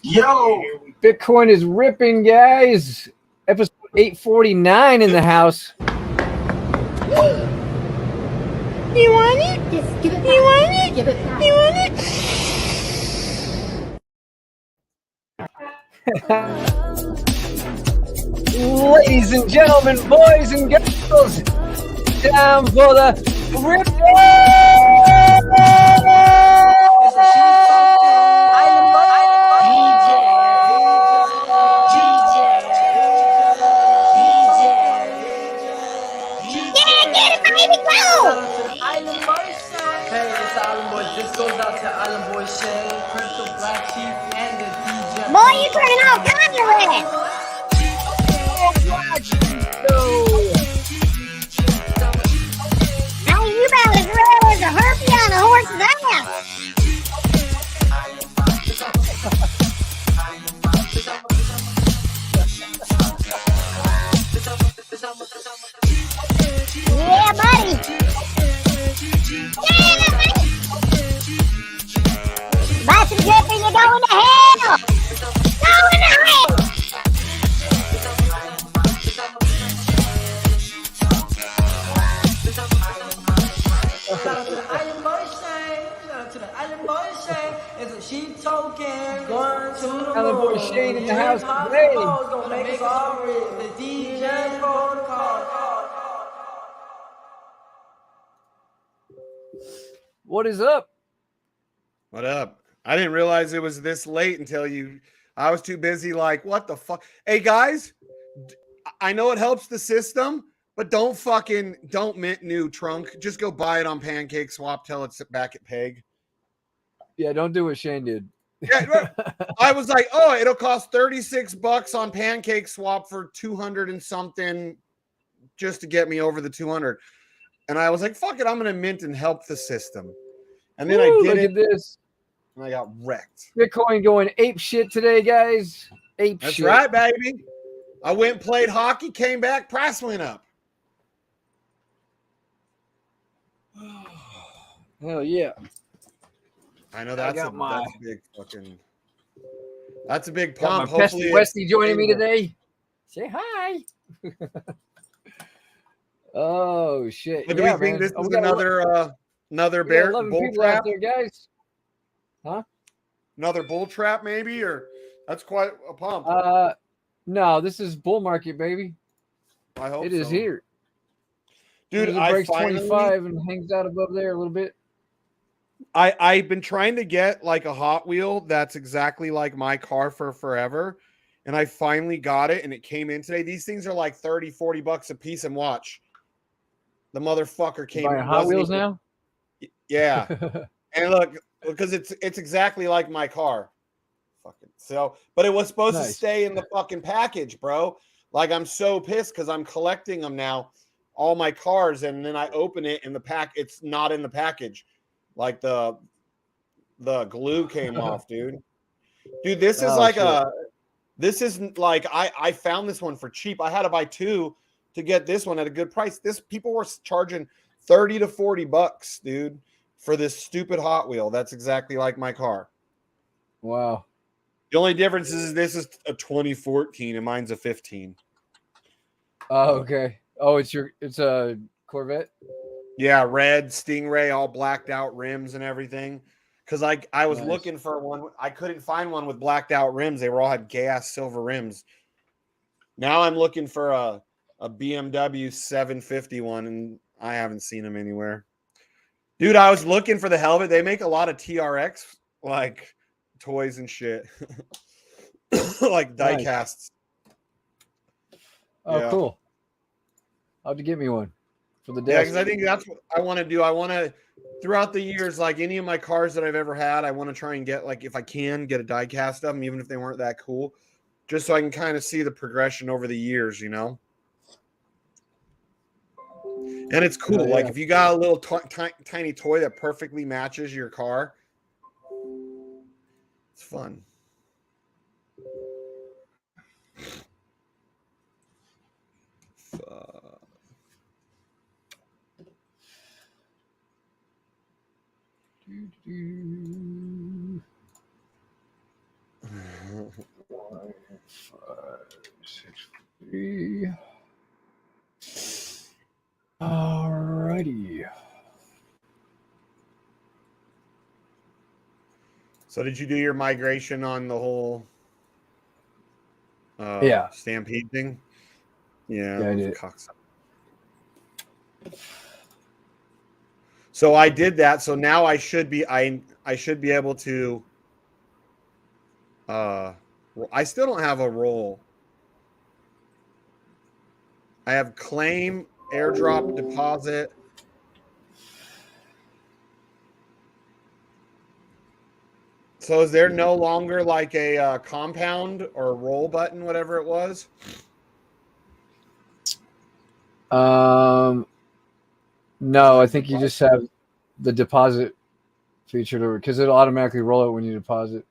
Yo, Bitcoin is ripping, guys. Episode 849 in the house. You want it? Just give it back. You want it? Give it back. You want it? Ladies and gentlemen, boys and girls, time for the rip. Hey, it's the Island Boys. This goes out to Island Boy Shay, Crypto, BlackSheep, and the DJ. Boy, you turning all kinds of red. Now you about as red as a herpy on a horse's ass. Yeah, buddy. Yeah, buddy. Buy some drip and you're going to hell. Going to hell. Shout out to the Island Boy Shay. Shout out to the Island Boy Shay. It's a sheep token. Going to the Island Boy moon. Shane in the house Drip today. Gonna make us all rich. The DJ protocol. What is up? What up? I didn't realize it was this late until you. I was too busy. Like, what the fuck? Hey guys, I know it helps the system, but don't mint new trunk. Just go buy it on Pancake Swap till it's back at Peg. Yeah, don't do what Shane did. Yeah, I was like, oh, it'll cost $36 on Pancake Swap for 200 and something just to get me over the 200. And I was like, fuck it, I'm gonna mint and help the system. And then Woo, I look did at it, this. and I got wrecked. Bitcoin going ape shit today, guys. Ape That's shit. right, baby. I went and played hockey, came back, price went up. Hell yeah. I know that's a big fucking. That's a big Got pump. my pesky Hopefully, Westy joining me today. Say hi. Oh shit! But do yeah, we think man. this Oh, is we got another we got bear 11 bull people out trap? there, guys. Huh? Another bull trap, maybe, or that's quite a pump. No, this is bull market, baby. I hope It is so. here. Dude. It I breaks finally, 25 and hangs out above there a little bit. I've been trying to get like a Hot Wheel that's exactly like my car for forever, and I finally got it, and it came in today. These things are like $30-$40 a piece, and watch, the motherfucker came. Buying Hot Wheels now. Yeah. And look, because it's exactly like my car. Fucking so, but it was supposed to stay in the fucking package, bro. Like, I'm so pissed because I'm collecting them now, all my cars, and then I open it and it's not in the package. Like the glue came off, dude. Dude, this is I found this one for cheap. I had to buy two to get this one at a good price. People were charging $30 to $40, dude, for this stupid Hot Wheel. That's exactly like my car. Wow. The only difference is this is a 2014 and mine's a 15. Oh, okay. Oh, it's a Corvette. Yeah, red Stingray, all blacked out rims and everything. Because I was looking for one. I couldn't find one with blacked out rims. They were all had gay ass silver rims. Now I'm looking for a BMW 750 one, and I haven't seen them anywhere. Dude, I was looking for the helmet. They make a lot of TRX like toys and shit. Like die casts. Oh, cool. I'll have to get me one for the desk. Yeah, because I think that's what I want to do. I want to, throughout the years, like any of my cars that I've ever had, I want to try and get, like, if I can, get a die cast of them, even if they weren't that cool, just so I can kind of see the progression over the years, you know? And it's cool. Like, if you got a little tiny toy that perfectly matches your car, it's fun. 1, 5, 6, 3. Alrighty. So did you do your migration on the whole Stampede thing? Yeah, I did. So I did that. So now I should be I should be able to I still don't have a roll. I have claim, airdrop, deposit. So is there no longer like a compound or a roll button, whatever it was? No, I think you just have the deposit feature because it'll automatically roll it when you deposit.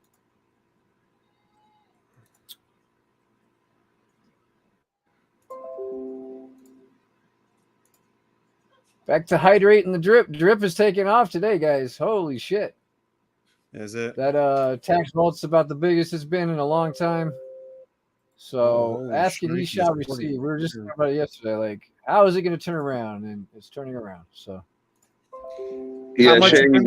Back to hydrate and the drip. Drip is taking off today, guys. Holy shit. Is it? That tax vault's about the biggest it's been in a long time. So ask and ye shall receive. We were just talking about it yesterday. Like, how is it going to turn around? And it's turning around. So yeah, Shane,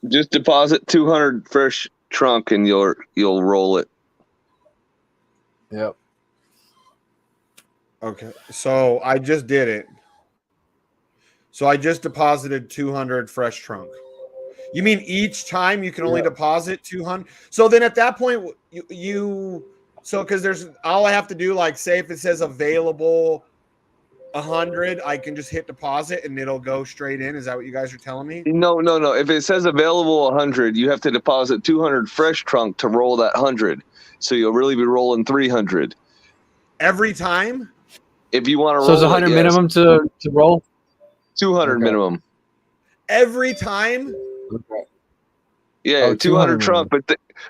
just deposit 200 fresh trunk and you'll roll it. Yep. Okay. So I just did it. So I just deposited 200 fresh trunk. You mean each time you can only deposit 200? So then at that point, because there's all I have to do, like say if it says available 100, I can just hit deposit and it'll go straight in. Is that what you guys are telling me? No. If it says available 100, you have to deposit 200 fresh trunk to roll that 100. So you'll really be rolling 300 every time. If you want to roll, so it's 100 minimum to roll. 200 minimum every time. Okay. Yeah, 200 trunk.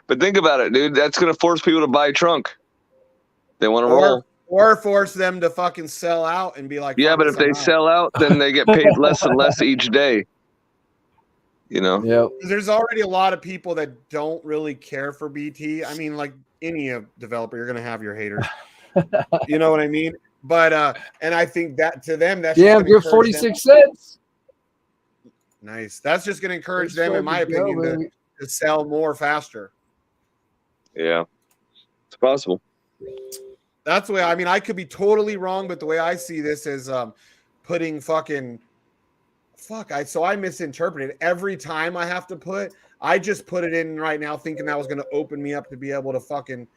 But think about it, dude. That's gonna force people to buy trunk. They want to roll, or force them to fucking sell out and be like, yeah. But if they sell out, then they get paid less and less each day. You know. Yeah. There's already a lot of people that don't really care for BT. I mean, like any developer, you're gonna have your haters. You know what I mean? But and I think that to them, that's you're 46 cents. Nice. That's just going to encourage them, in my opinion, to sell more faster. Yeah, it's possible. That's the way. I mean, I could be totally wrong, but the way I see this is putting fucking So I misinterpreted every time I have to put. I just put it in right now, thinking that was going to open me up to be able to fucking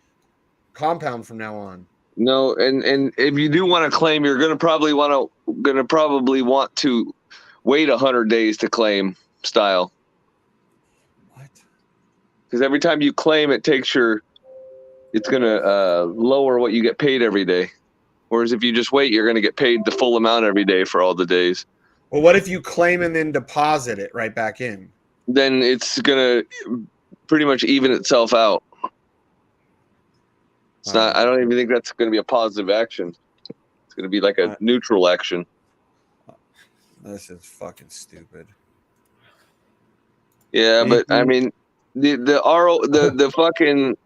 compound from now on. No, and if you do want to claim, you're gonna probably want to wait 100 days to claim style. What? Because every time you claim, it's gonna lower what you get paid every day. Whereas if you just wait, you're gonna get paid the full amount every day for all the days. Well, what if you claim and then deposit it right back in? Then it's gonna pretty much even itself out. It's not. I don't even think that's going to be a positive action. It's going to be like a neutral action. This is fucking stupid. Yeah, but I mean, the fucking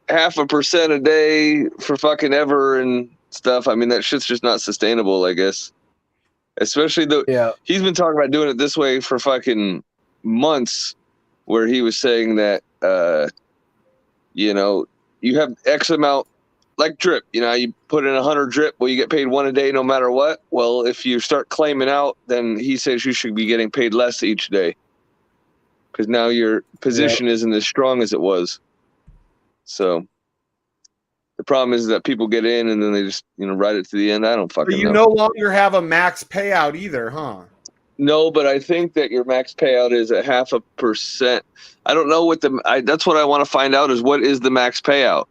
0.5% a day for fucking ever and stuff. I mean, that shit's just not sustainable, I guess. Especially he's been talking about doing it this way for fucking months, where he was saying that you have X amount. Like drip, you put in 100 drip, well, you get paid one a day no matter what. Well, if you start claiming out, then he says you should be getting paid less each day because now your position isn't as strong as it was. So the problem is that people get in and then they just ride it to the end. I don't fucking know. You no longer have a max payout either, huh? No, but I think that your max payout is at 0.5%. I don't know what that's what I want to find out is what is the max payout.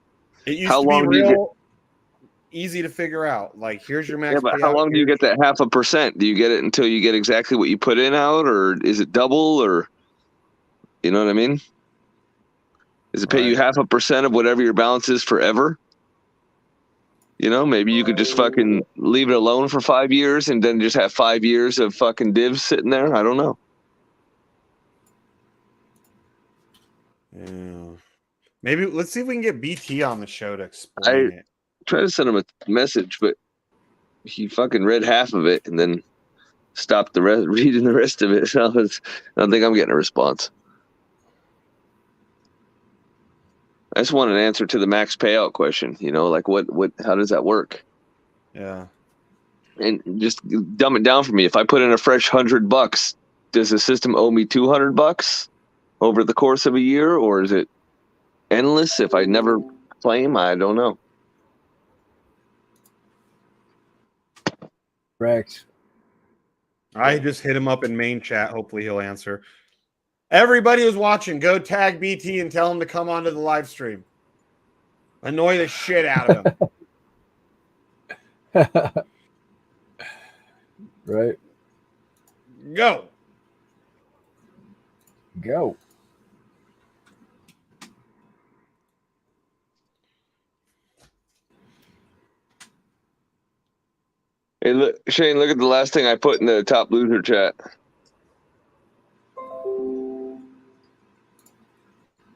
It used to be real easy to figure out. Like, here's your max. Yeah, but how long do you get that 0.5%? Do you get it until you get exactly what you put in out, or is it double, or you know what I mean? Does it pay you 0.5% of whatever your balance is forever? Maybe you could just fucking leave it alone for 5 years and then just have 5 years of fucking divs sitting there. I don't know. Yeah. Maybe let's see if we can get BT on the show to I explain it. tried to send him a message, but he fucking read half of it and then stopped the rest, reading the rest of it. So I don't think I'm getting a response. I just want an answer to the max payout question. You know, like what, how does that work? Yeah. And just dumb it down for me. If I put in a fresh $100, does the system owe me $200 over the course of a year, or is it endless if I never claim? I don't know. Correct. I just hit him up in main chat. Hopefully he'll answer. Everybody who's watching, go tag BT and tell him to come onto the live stream. Annoy the shit out of him. Right. Go. Go. Hey, look, Shane, look at the last thing I put in the top loser chat.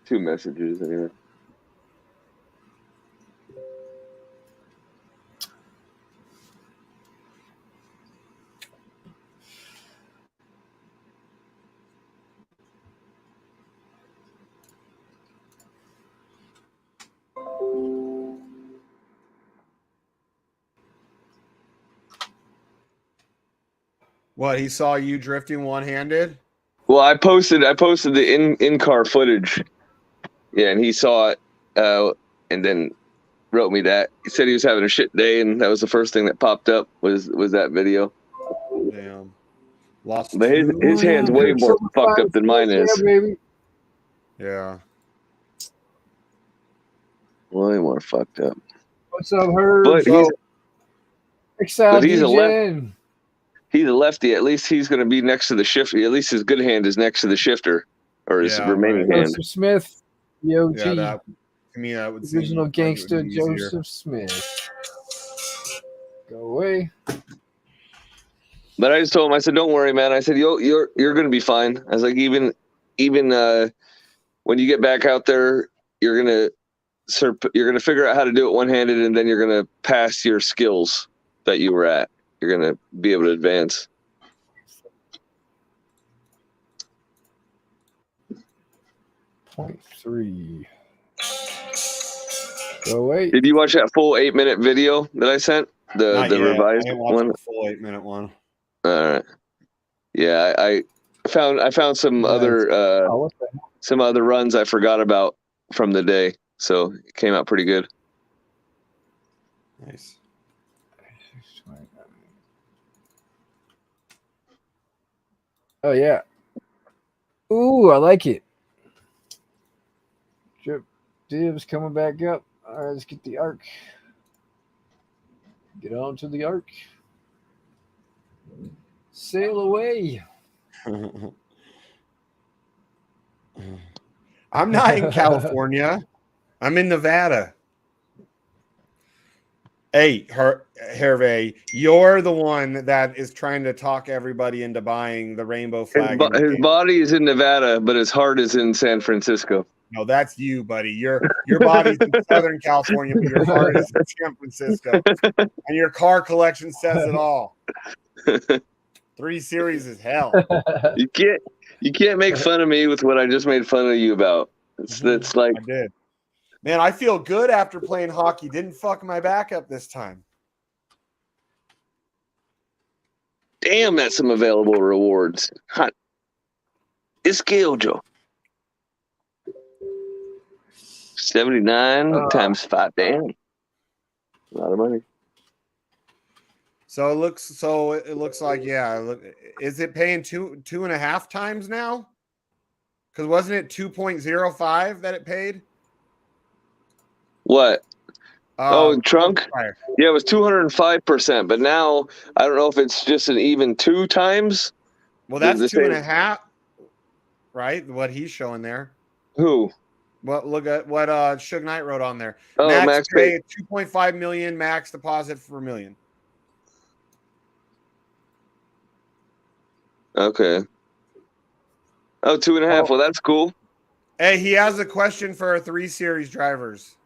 2 messages, anyway. What, he saw you drifting one-handed? Well, I posted the in-car footage. Yeah, and he saw it, and then wrote me that. He said he was having a shit day, and that was the first thing that popped up was that video. Damn. Lost But his hand's way more fucked up than mine is. Yeah, baby. Yeah. Way more fucked up. What's up, Herb? But he's a lefty. At least he's going to be next to the shifter. At least his good hand is next to the shifter, or his remaining hand. Joseph Smith, the OG. Yeah, to me, that would seem Original like gangster it would be easier. Joseph Smith. Go away. But I just told him, I said, "Don't worry, man." I said, "You're going to be fine." I was like, even when you get back out there, you're gonna figure out how to do it one-handed, and then you're gonna pass your skills that you were at. You're gonna be able to advance. 0.3. Go away. Did you watch that full 8-minute video that I sent? The revised one. The full 8-minute one. All right. Yeah, I found some other some other runs I forgot about from the day, so it came out pretty good. Nice. Oh yeah. Ooh, I like it. Drip Divs coming back up. All right, let's get the arc. Get on to the arc. Sail away. I'm not in California. I'm in Nevada. Hey, Hervé, you're the one that is trying to talk everybody into buying the rainbow flag. His body is in Nevada, but his heart is in San Francisco. No, that's you, buddy. Your body's in Southern California, but your heart is in San Francisco. And your car collection says it all. 3 Series is hell. You can't make fun of me with what I just made fun of you about. It's like I did. Man, I feel good after playing hockey. Didn't fuck my back up this time. Damn, that's some available rewards. Hot. It's Joe. 79 times 5. Damn. A lot of money. So it looks like, yeah. Look, is it paying 2.5 times now? Because wasn't it 2.05 that it paid? What? Trunk? Yeah, it was 205%, but now I don't know if it's just an even 2 times. Well, that's 2.5, right? What he's showing there. Who? Well, look at what Suge Knight wrote on there. Oh, max pay 2.5 million, max deposit for $1 million. Okay. Oh, 2.5. Well, that's cool. Hey, he has a question for our 3 Series drivers.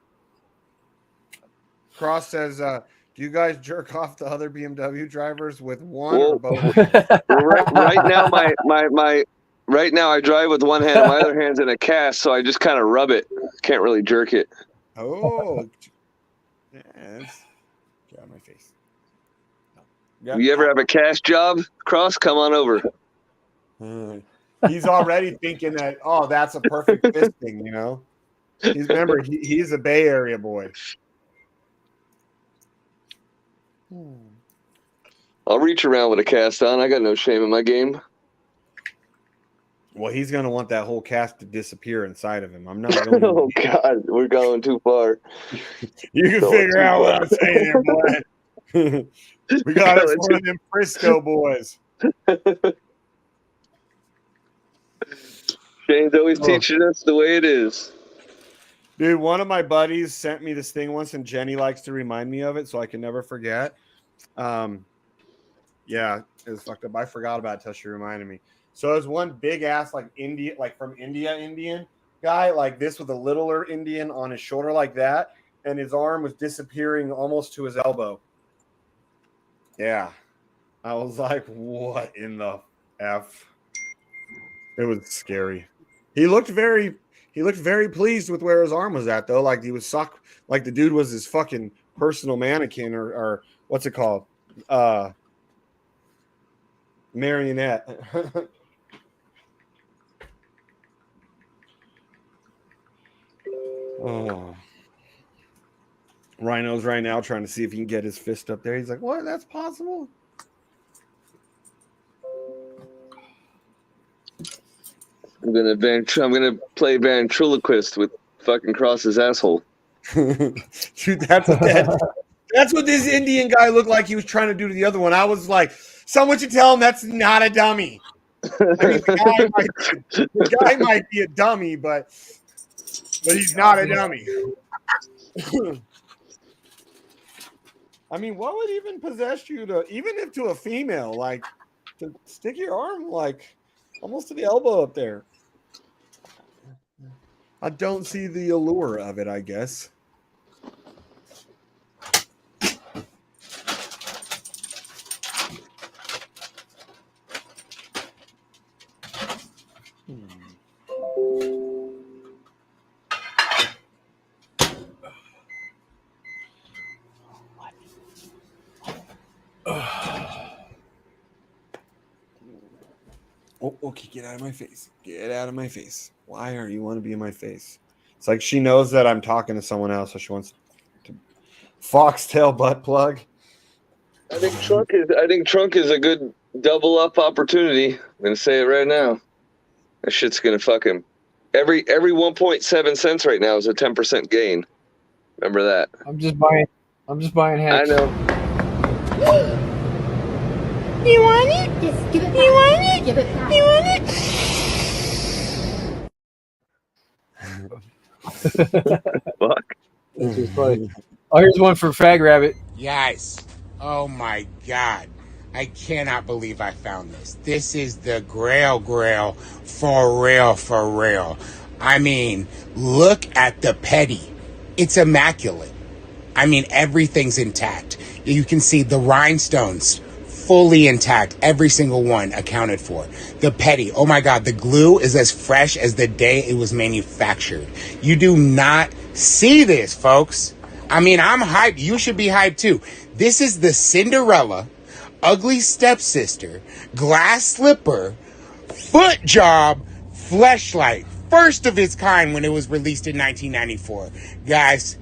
Cross says, do you guys jerk off the other BMW drivers with one or both? Right now, right now I drive with one hand and my other hand's in a cast, so I just kind of rub it. Can't really jerk it. Oh, yeah, get out of my face. No. You ever have a cast job, Cross? Come on over. He's already thinking that, oh, that's a perfect fisting, you know? Remember, he's a Bay Area boy. I'll reach around with a cast on. I got no shame in my game. Well, he's going to want that whole cast to disappear inside of him. I'm not going Oh, God. We're going too far. You can figure out what I'm saying there, boy. We got us one of them Frisco boys. Shane's always teaching us the way it is. Dude, one of my buddies sent me this thing once, and Jenny likes to remind me of it, so I can never forget. Yeah, it was fucked up. I forgot about it until she reminded me. So it was one big ass like from India Indian guy, like this with a littler Indian on his shoulder like that, and his arm was disappearing almost to his elbow. Yeah. I was like, what in the F? It was scary. He looked very pleased with where his arm was at, though. Like he was like the dude was his fucking personal mannequin or what's it called? Marionette. Oh. Rhino's right now trying to see if he can get his fist up there. He's like, what? That's possible? I'm gonna play ventriloquist with fucking Cross's asshole. Dude, that's what this Indian guy looked like he was trying to do to the other one. I was like, someone should tell him that's not a dummy. I mean, the guy might be a dummy, but he's not a dummy. I mean, what would even possess you to, even if to a female, like to stick your arm like almost to the elbow up there? I don't see the allure of it, I guess. Oh, okay, get out of my face. Get out of my face. Why are you want to be in my face? It's like she knows that I'm talking to someone else, so she wants to foxtail butt plug. I think trunk is a good double up opportunity. I'm gonna say it right now. That shit's gonna fucking every 1.7 cents right now is a 10% gain. Remember that. I'm just buying hats. I know. You want it? Just give it back. You want it? Give it back. You want it? Fuck. This is funny. Oh, here's one for Fag Rabbit. Guys, oh my God. I cannot believe I found this. This is the Grail for real. I mean, look at the petty. It's immaculate. I mean, everything's intact. You can see the rhinestones fully intact. Every single one accounted for. The petty, oh my God, the glue is as fresh as the day it was manufactured. You do not see this, folks. I mean, I'm hyped. You should be hyped too. This is the Cinderella, ugly stepsister, glass slipper, foot job, fleshlight. First of its kind when it was released in 1994. Guys,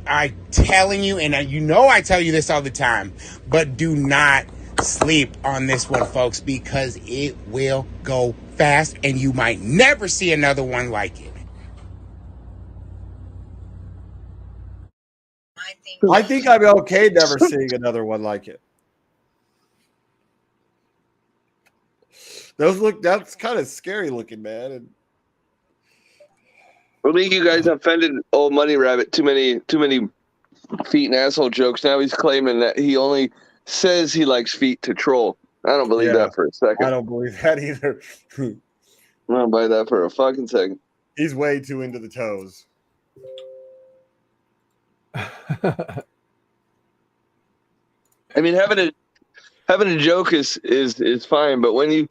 I'm telling you, and you know I tell you this all the time, but do not sleep on this one, folks, because it will go fast and you might never see another one like it. I think I'd be okay never seeing another one like it. That's kind of scary looking, man. And I think you guys offended old Money Rabbit too many feet and asshole jokes. Now he's claiming that he only says he likes feet to troll. I don't believe that for a second. I don't believe that either. I don't buy that for a fucking second. He's way too into the toes. I mean, having a joke is fine, but when you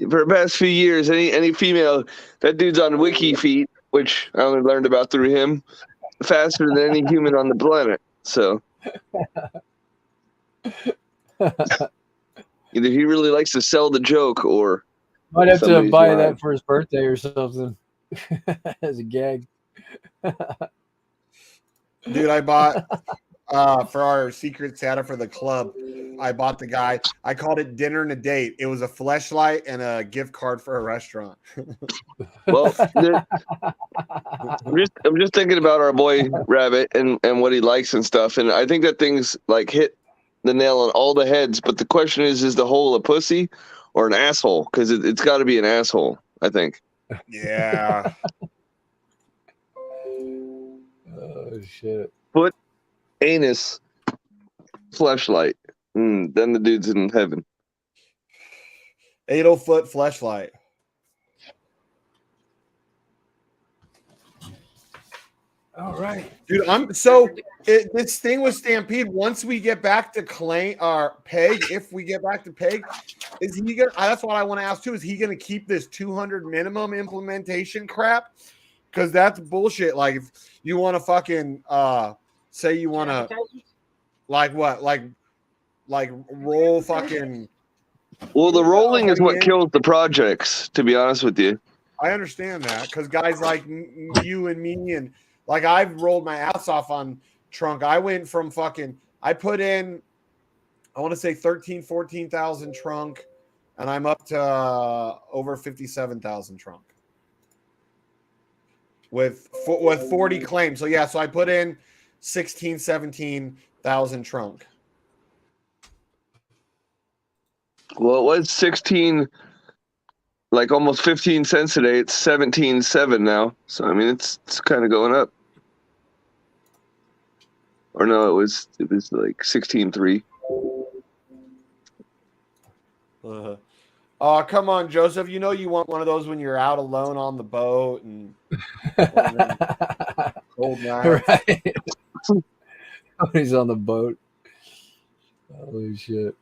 for the past few years, any female, that dude's on Wiki Feet, which I only learned about through him, faster than any human on the planet. So either he really likes to sell the joke, or might have to somebody's buy lying. that for his birthday or something as a gag. Dude, I bought for our secret Santa for the club. I bought the guy. I called it dinner and a date. It was a fleshlight and a gift card for a restaurant. Well, I'm just thinking about our boy Rabbit and what he likes and stuff, and I think that thing's like hit the nail on all the heads. But the question is the hole a pussy or an asshole? Because it's got to be an asshole, I think. Yeah. Oh shit. Foot, anus, fleshlight. Then the dude's in heaven. 8-foot fleshlight. All right, dude. This thing with Stampede. Once we get back to Peg, if we get back to Peg, is he gonna? That's what I want to ask too. Is he gonna keep this 200 minimum implementation crap? Because that's bullshit. Like if you want to fucking say you want to like what like roll fucking. Well, the rolling is what kills the projects. To be honest with you, I understand that because guys like you and me and. Like I've rolled my ass off on trunk. I went from I put in, I want to say 14,000 trunk, and I'm up to over 57,000 trunk with 40 claims. So yeah, so I put in 17,000 trunk. well, it was 16, like almost 15 cents today. It's 17.7 now. So I mean, it's kind of going up. Or no, it was like 16.3. Oh, come on, Joseph. You know you want one of those when you're out alone on the boat and cold nights. Right. He's on the boat. Holy shit.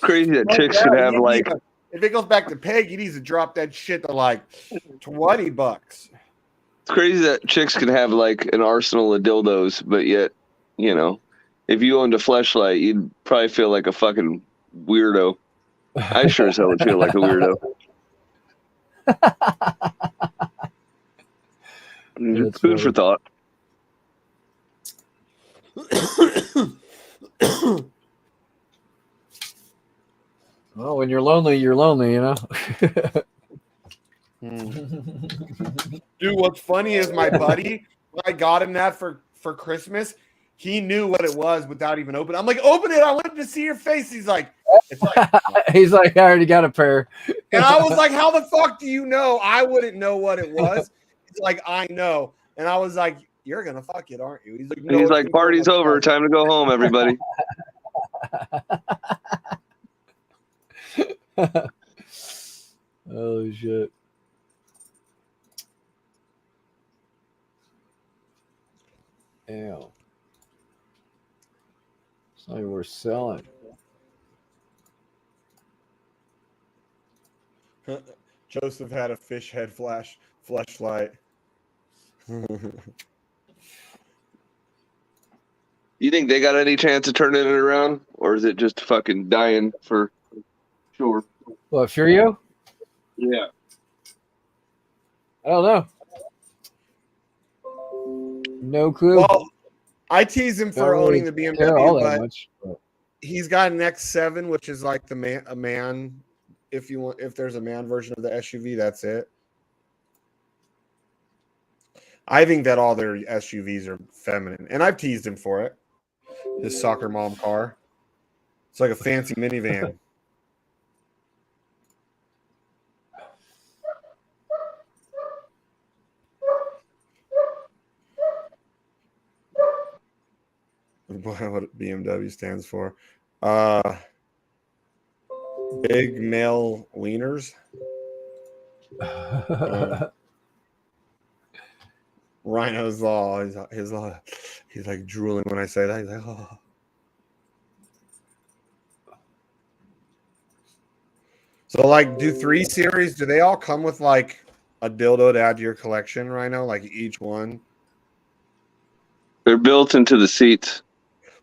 Crazy that chicks could have like. If it goes back to Peg, he needs to drop that shit to like $20. It's crazy that chicks can have like an arsenal of dildos, but yet, you know, if you owned a fleshlight, you'd probably feel like a fucking weirdo. I sure as hell would feel like a weirdo. Just food for thought. Well, when you're lonely, you know. Dude, what's funny is my buddy, when I got him that for Christmas, he knew what it was without even opening. I'm like, open it. I wanted to see your face. He's like, he's like, I already got a pair. And I was like, how the fuck do you know? I wouldn't know what it was. He's like, I know. And I was like, you're gonna fuck it, aren't you? He's like, no, he's like, party's over. Time to go home, everybody. Oh shit. Ew. It's not even worth selling. Joseph had a fish head flashlight. You think they got any chance of turning it around, or is it just fucking dying for sure? What, Furio? Yeah. I don't know. No clue. Well, I tease him for owning the BMW, but much, he's got an X7, which is like a man. If there's a man version of the SUV, that's it. I think that all their SUVs are feminine, and I've teased him for it. His soccer mom car. It's like a fancy minivan. What BMW stands for. Big male wieners. Rhino's law. He's like drooling when I say that. He's like, oh. So, like, do 3 series? Do they all come with like a dildo to add to your collection, Rhino? Like each one? They're built into the seats.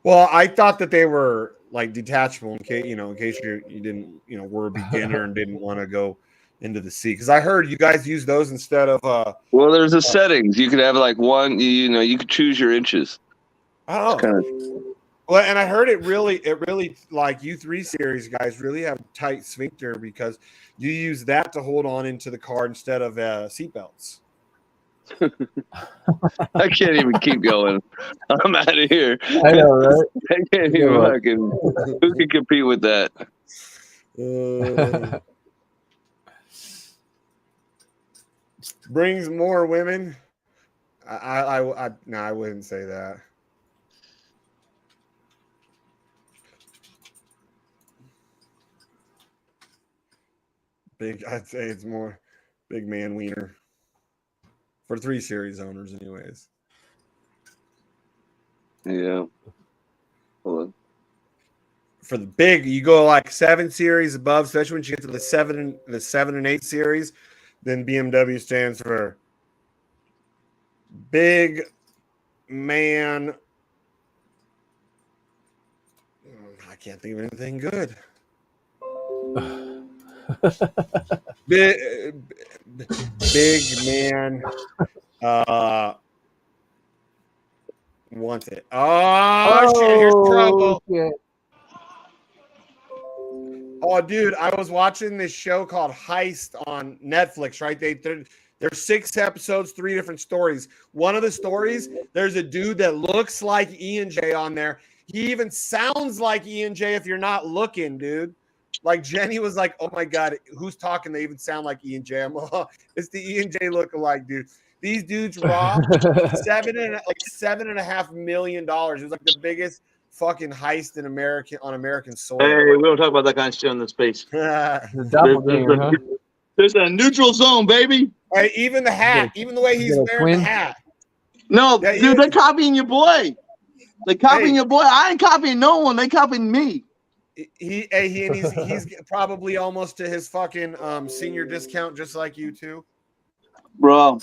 Well, I thought that they were like detachable in case you didn't were a beginner and didn't want to go into the seat. Because I heard you guys use those instead of. Well, there's the settings. You could have like one. You could choose your inches. Oh. Kind of. Well, and I heard it really like U3 series guys really have tight sphincter because you use that to hold on into the car instead of seatbelts. I can't even keep going. I'm out of here. I know, right? I can't even fucking. Who can compete with that? Brings more women. No, I wouldn't say that. I'd say it's more big man wiener for 3 series owners, anyways. Yeah. Hold on. For the big, you go like 7 series above, especially when you get to the 7 and 8 series. Then BMW stands for big man. I can't think of anything good. big man wants it. Oh shit, here's trouble. Shit. Oh, dude, I was watching this show called Heist on Netflix, right? There's 6 episodes, 3 different stories. One of the stories, there's a dude that looks like E&J on there. He even sounds like E&J if you're not looking, dude. Like Jenny was like, "Oh my god, who's talking? They even sound like E&J." I'm like, oh, it's the E&J lookalike, dude. These dudes robbed $7.5 million. It was like the biggest fucking heist on American soil. Hey, we don't talk about that kind of shit in this space. The doppelganger, huh? There's a neutral zone, baby. Hey, even the hat, even the way he's wearing the hat. No, dude, they're copying your boy. They're copying your boy. I ain't copying no one. They copying me. He's probably almost to his fucking senior discount, just like you two, bro.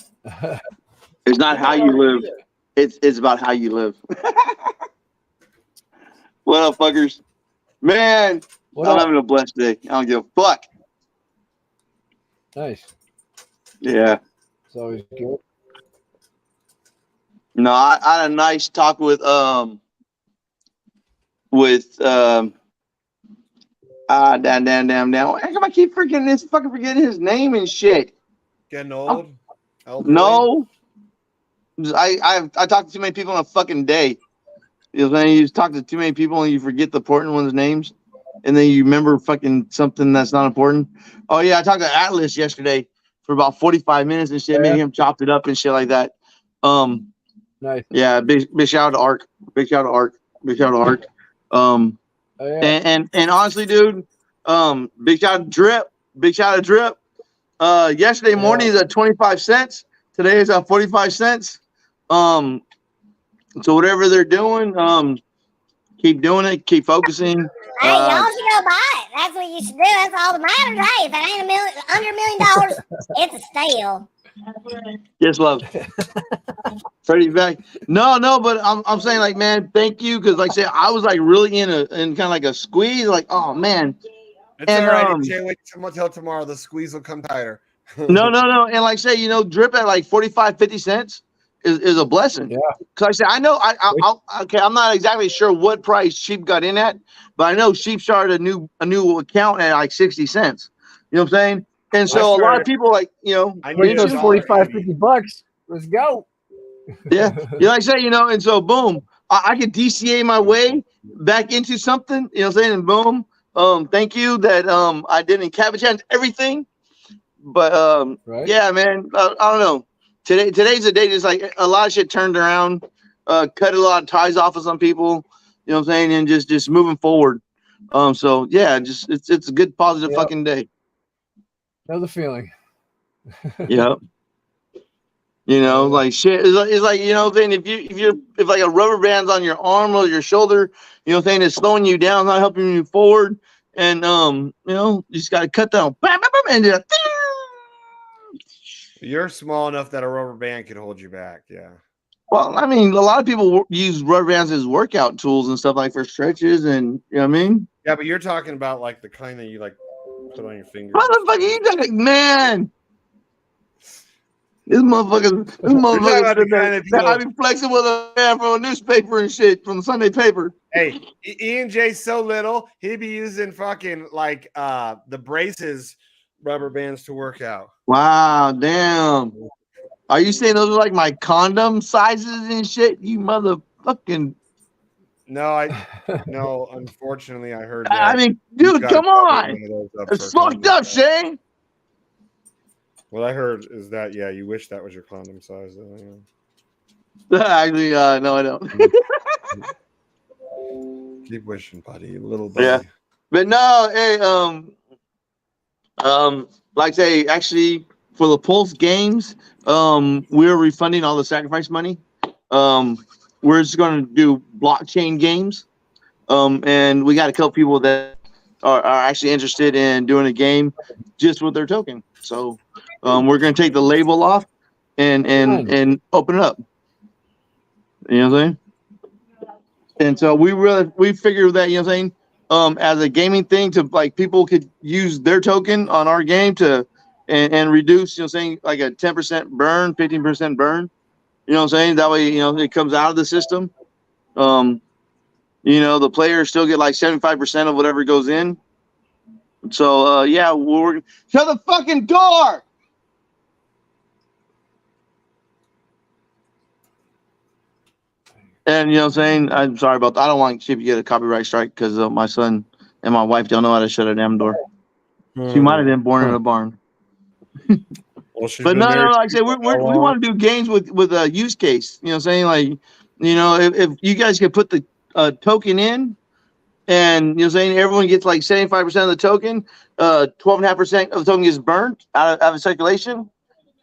It's not how you live. It's about how you live. What up, fuckers? Man, I'm having a blessed day. I don't give a fuck. Nice. Yeah. It's always good. No, I had a nice talk with damn. How come I keep forgetting his name and shit? Getting old? No. I talked to too many people in a fucking day. You know what I'm saying? You just talk to too many people and you forget the important ones' names. And then you remember fucking something that's not important. Oh, yeah, I talked to Atlas yesterday for about 45 minutes and shit. Made him chopped it up and shit like that. Nice. Yeah, big shout out to Ark. Big shout out to Ark. Big shout out to Ark. And honestly, dude, big shout out to Drip. Big shout out to Drip. Yesterday morning is at 25 cents. Today is at 45 cents. So whatever they're doing, keep doing it. Keep focusing. Hey, y'all should go buy it. That's what you should do. That's all that matters. Hey, if it ain't under $1 million, it's a steal. Yes, love. Freddie back. No, but I'm saying, like, man, thank you, because like I said, I was like really in kind of like a squeeze, like, oh man. It's all right. Jay, wait till tomorrow. The squeeze will come tighter. No, and like say, Drip at like 45, 50 cents is a blessing. Yeah. Because I said, I know, okay, I'm not exactly sure what price Sheep got in at, but I know Sheep started a new account at like 60 cents. You know what I'm saying? And so a lot of people like, I need those 45, 50 bucks. Let's go. Yeah. Like I say, and so boom, I could DCA my way back into something, you know what I'm saying? And boom. Thank you that I didn't cabbage everything. But yeah, man, I don't know. Today's the day just like a lot of shit turned around, cut a lot of ties off of some people, you know what I'm saying, and just moving forward. So yeah, just it's a good positive fucking day. Know the feeling. Yep. You know, like shit. It's like you know, then if like a rubber band's on your arm or your shoulder, you know, saying it's slowing you down, not helping you forward, and you know, you just got to cut down, bam, bam, bam, and just, You're small enough that a rubber band can hold you back. Yeah. well, I mean, a lot of people use rubber bands as workout tools and stuff like for stretches, and you know what I mean. Yeah, but you're talking about like the kind that you like put on your fingers. Motherfucker, you like, man. This You're motherfucker talking about the kind of I people. be flexing with a man from a newspaper and shit from the Sunday paper. Hey, Ian J's so little, he'd be using fucking like the braces rubber bands to work out. Wow, damn. Are you saying those are like my condom sizes and shit? You motherfucking. No, unfortunately, I heard that. I mean, dude, come on. It's fucked up, Shane. What I heard is that, yeah, you wish that was your condom size. Actually, no, I don't. Keep wishing, buddy. Little buddy. Yeah. But no, hey, like I say, actually, for the Pulse games, we're refunding all the sacrifice money. We're just going to do blockchain games. And we got a couple people that are actually interested in doing a game just with their token. So we're going to take the label off and open it up. You know what I'm saying? And so we figured that, you know what I'm saying, as a gaming thing to like people could use their token on our game to and reduce, you know what I'm saying, like a 10% burn, 15% burn. You know what I'm saying? That way, you know, it comes out of the system. You know, the players still get like 75% of whatever goes in. So yeah, we're shut the fucking door. And you know what I'm saying? I'm sorry about that. I don't want Chip to get a copyright strike because my son and my wife don't know how to shut a damn door. She might have been born in a barn. Well, but no, like I said, we want to do games with a use case. You know what I'm saying? Like, you know, if you guys could put the token in and, you know what I'm saying, everyone gets like 75% of the token, 12.5% of the token is burnt out of circulation.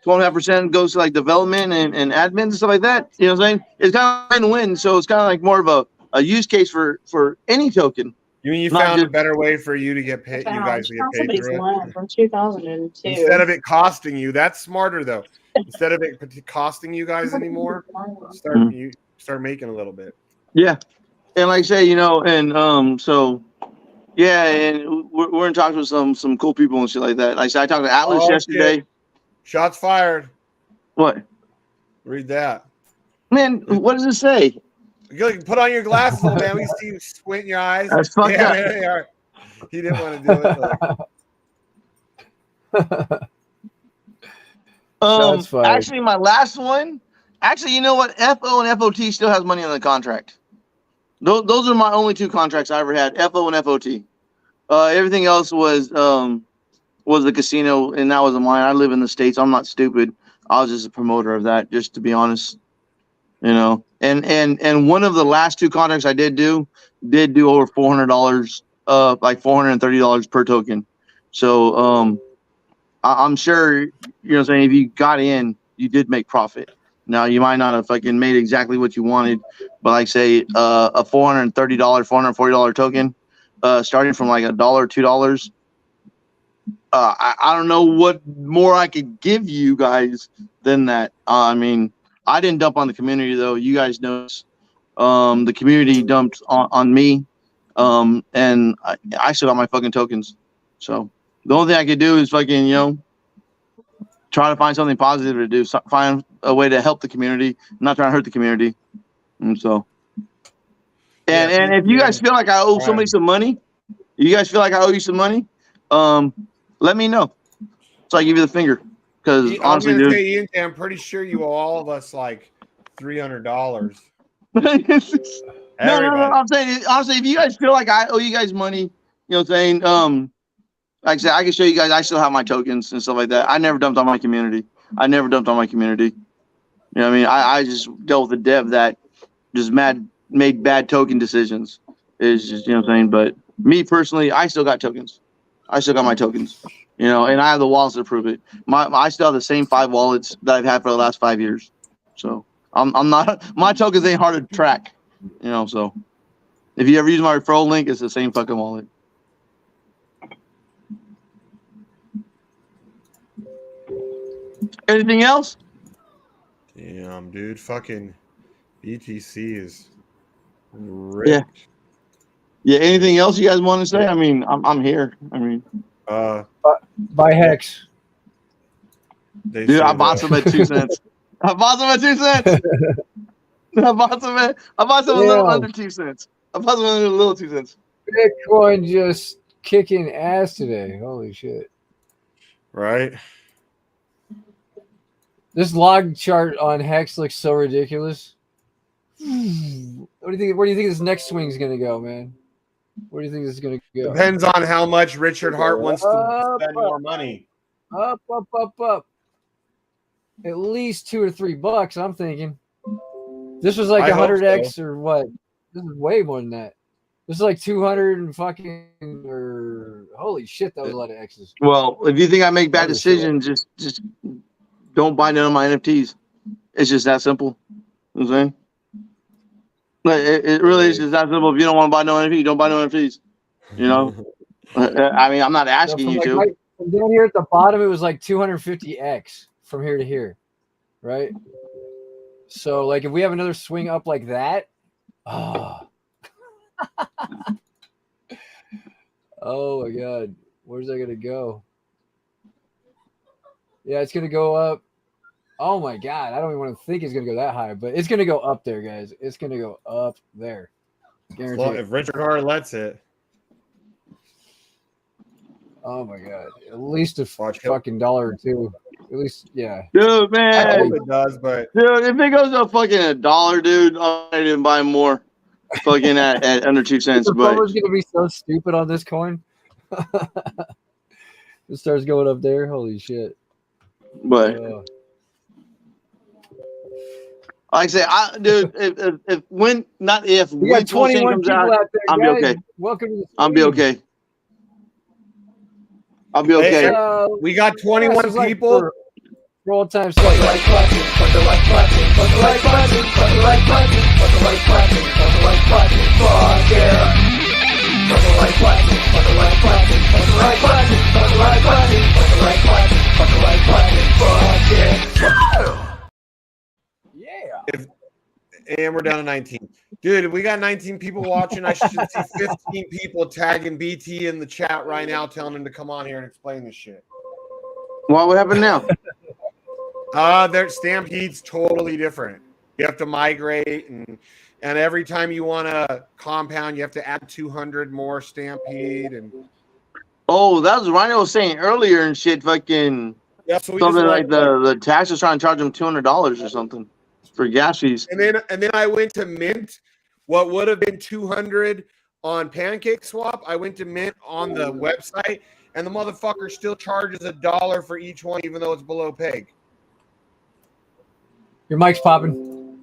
12.5% goes to like development and admins and stuff like that. You know what I'm saying? It's kind of win-win. So it's kind of like more of a use case for any token. You mean you found a better way for you to get paid? You guys to get paid through it from 2002. instead of it costing you. That's smarter though. Instead of it costing you guys anymore, start making a little bit. Yeah, and like I say, you know, and so yeah, and we're in talks with some cool people and shit like that. Like I said, I talked to Atlas yesterday. Shit. Shots fired. What? Read that. Man, what does it say? You put on your glasses, old man. We see you squint your eyes. That's fucked up. There they are. He didn't want to do it. Actually, my last one. Actually, you know what? FO and FOT still has money on the contract. Those are my only two contracts I ever had. FO and FOT. Everything else was the casino, and that wasn't mine. I live in the States. I'm not stupid. I was just a promoter of that, just to be honest. You know, and one of the last two contracts I did do over $400, like $430 per token. So I'm sure, you know what I'm saying, if you got in, you did make profit. Now you might not have fucking made exactly what you wanted, but like say a $430, $440 token, starting from like $1, $2. I don't know what more I could give you guys than that. I mean, I didn't dump on the community though. You guys know, the community dumped on me, and I still got my fucking tokens. So the only thing I could do is fucking, you know, try to find something positive to do. Find a way to help the community, not trying to hurt the community. And so, and if you guys feel like I owe somebody some money, you guys feel like I owe you some money, let me know. So I give you the finger. Because honestly, dude, Ian, I'm pretty sure you owe all of us like $300. No. I'm saying honestly, if you guys feel like I owe you guys money, you know what I'm saying? Like I said, I can show you guys. I still have my tokens and stuff like that. I never dumped on my community. You know what I mean? I just dealt with a dev that just made bad token decisions. It's just, you know what I'm saying? But Me personally, I still got tokens. I still got my tokens. You know, and I have the wallets to prove it. I still have the same 5 wallets that I've had for the last 5 years. So I'm not my tokens ain't hard to track. You know, so if you ever use my referral link, it's the same fucking wallet. Anything else? Damn, dude, fucking BTC is ripped. Yeah. Anything else you guys want to say? I mean, I'm here. I mean, Buy Hex. Dude, I bought some at 2 cents. I bought some at 2 cents. I bought some a little under 2 cents. I bought some a little 2 cents. Bitcoin just kicking ass today. Holy shit. Right? This log chart on Hex looks so ridiculous. What do you think? Where do you think this next swing is going to go, man? Where do you think this is going to go? Depends on how much Richard Hart wants to spend more money. Up. At least $2 or $3, I'm thinking. This was like 100x or what? This is way more than that. This is like 200 and fucking or holy shit, that was a lot of X's. Well, if you think I make bad decisions, just don't buy none of my NFTs. It's just that simple. You know what I'm saying? Like, it really is just that simple. If you don't want to buy no NFT, don't buy no NFTs. You know? I mean, I'm not asking you to. From down here at the bottom, it was like 250x from here to here, right? So, like, if we have another swing up like that, oh my god, where's that gonna go? Yeah, it's gonna go up. Oh my god, I don't even want to think it's gonna go that high, but it's gonna go up there, guys. It's gonna go up there. Guaranteed. Well, if Richard Hart lets it. Oh my god, at least a fucking $1 or $2. At least, yeah. Dude, man. I hope it does, but dude, if it goes to fucking $1, dude, I might even buy more. Fucking at under 2 cents. The But farmer's gonna be so stupid on this coin. It starts going up there. Holy shit. But like I say, dude, if when not if we when got 21 comes people out there, I'll guys. be okay. Welcome to the stream. I'll be okay. I'll be okay. Hey, we got 21 people. Roll time. Put the right button, put the right button, put the right button, put the right button, put the right button, put the right button, fuck yeah. Put the right button, put the right button, put the right button, put the right button, put the right button, put the right button, fuck Yeah. And we're down to 19. Dude, if we got 19 people watching, I should see 15 people tagging BT in the chat right now, telling him to come on here and explain this shit. What happened now? Their Stampede's totally different. You have to migrate, and every time you want to compound, you have to add 200 more Stampede. And oh, that was Rhino was saying earlier and shit. Fucking something like the tax was trying to charge him $200 or something for gas fees. And then I went to Mint. What would have been 200 on Pancake Swap, I went to Mint on the website, and the motherfucker still charges $1 for each one, even though it's below peg. Your mic's popping.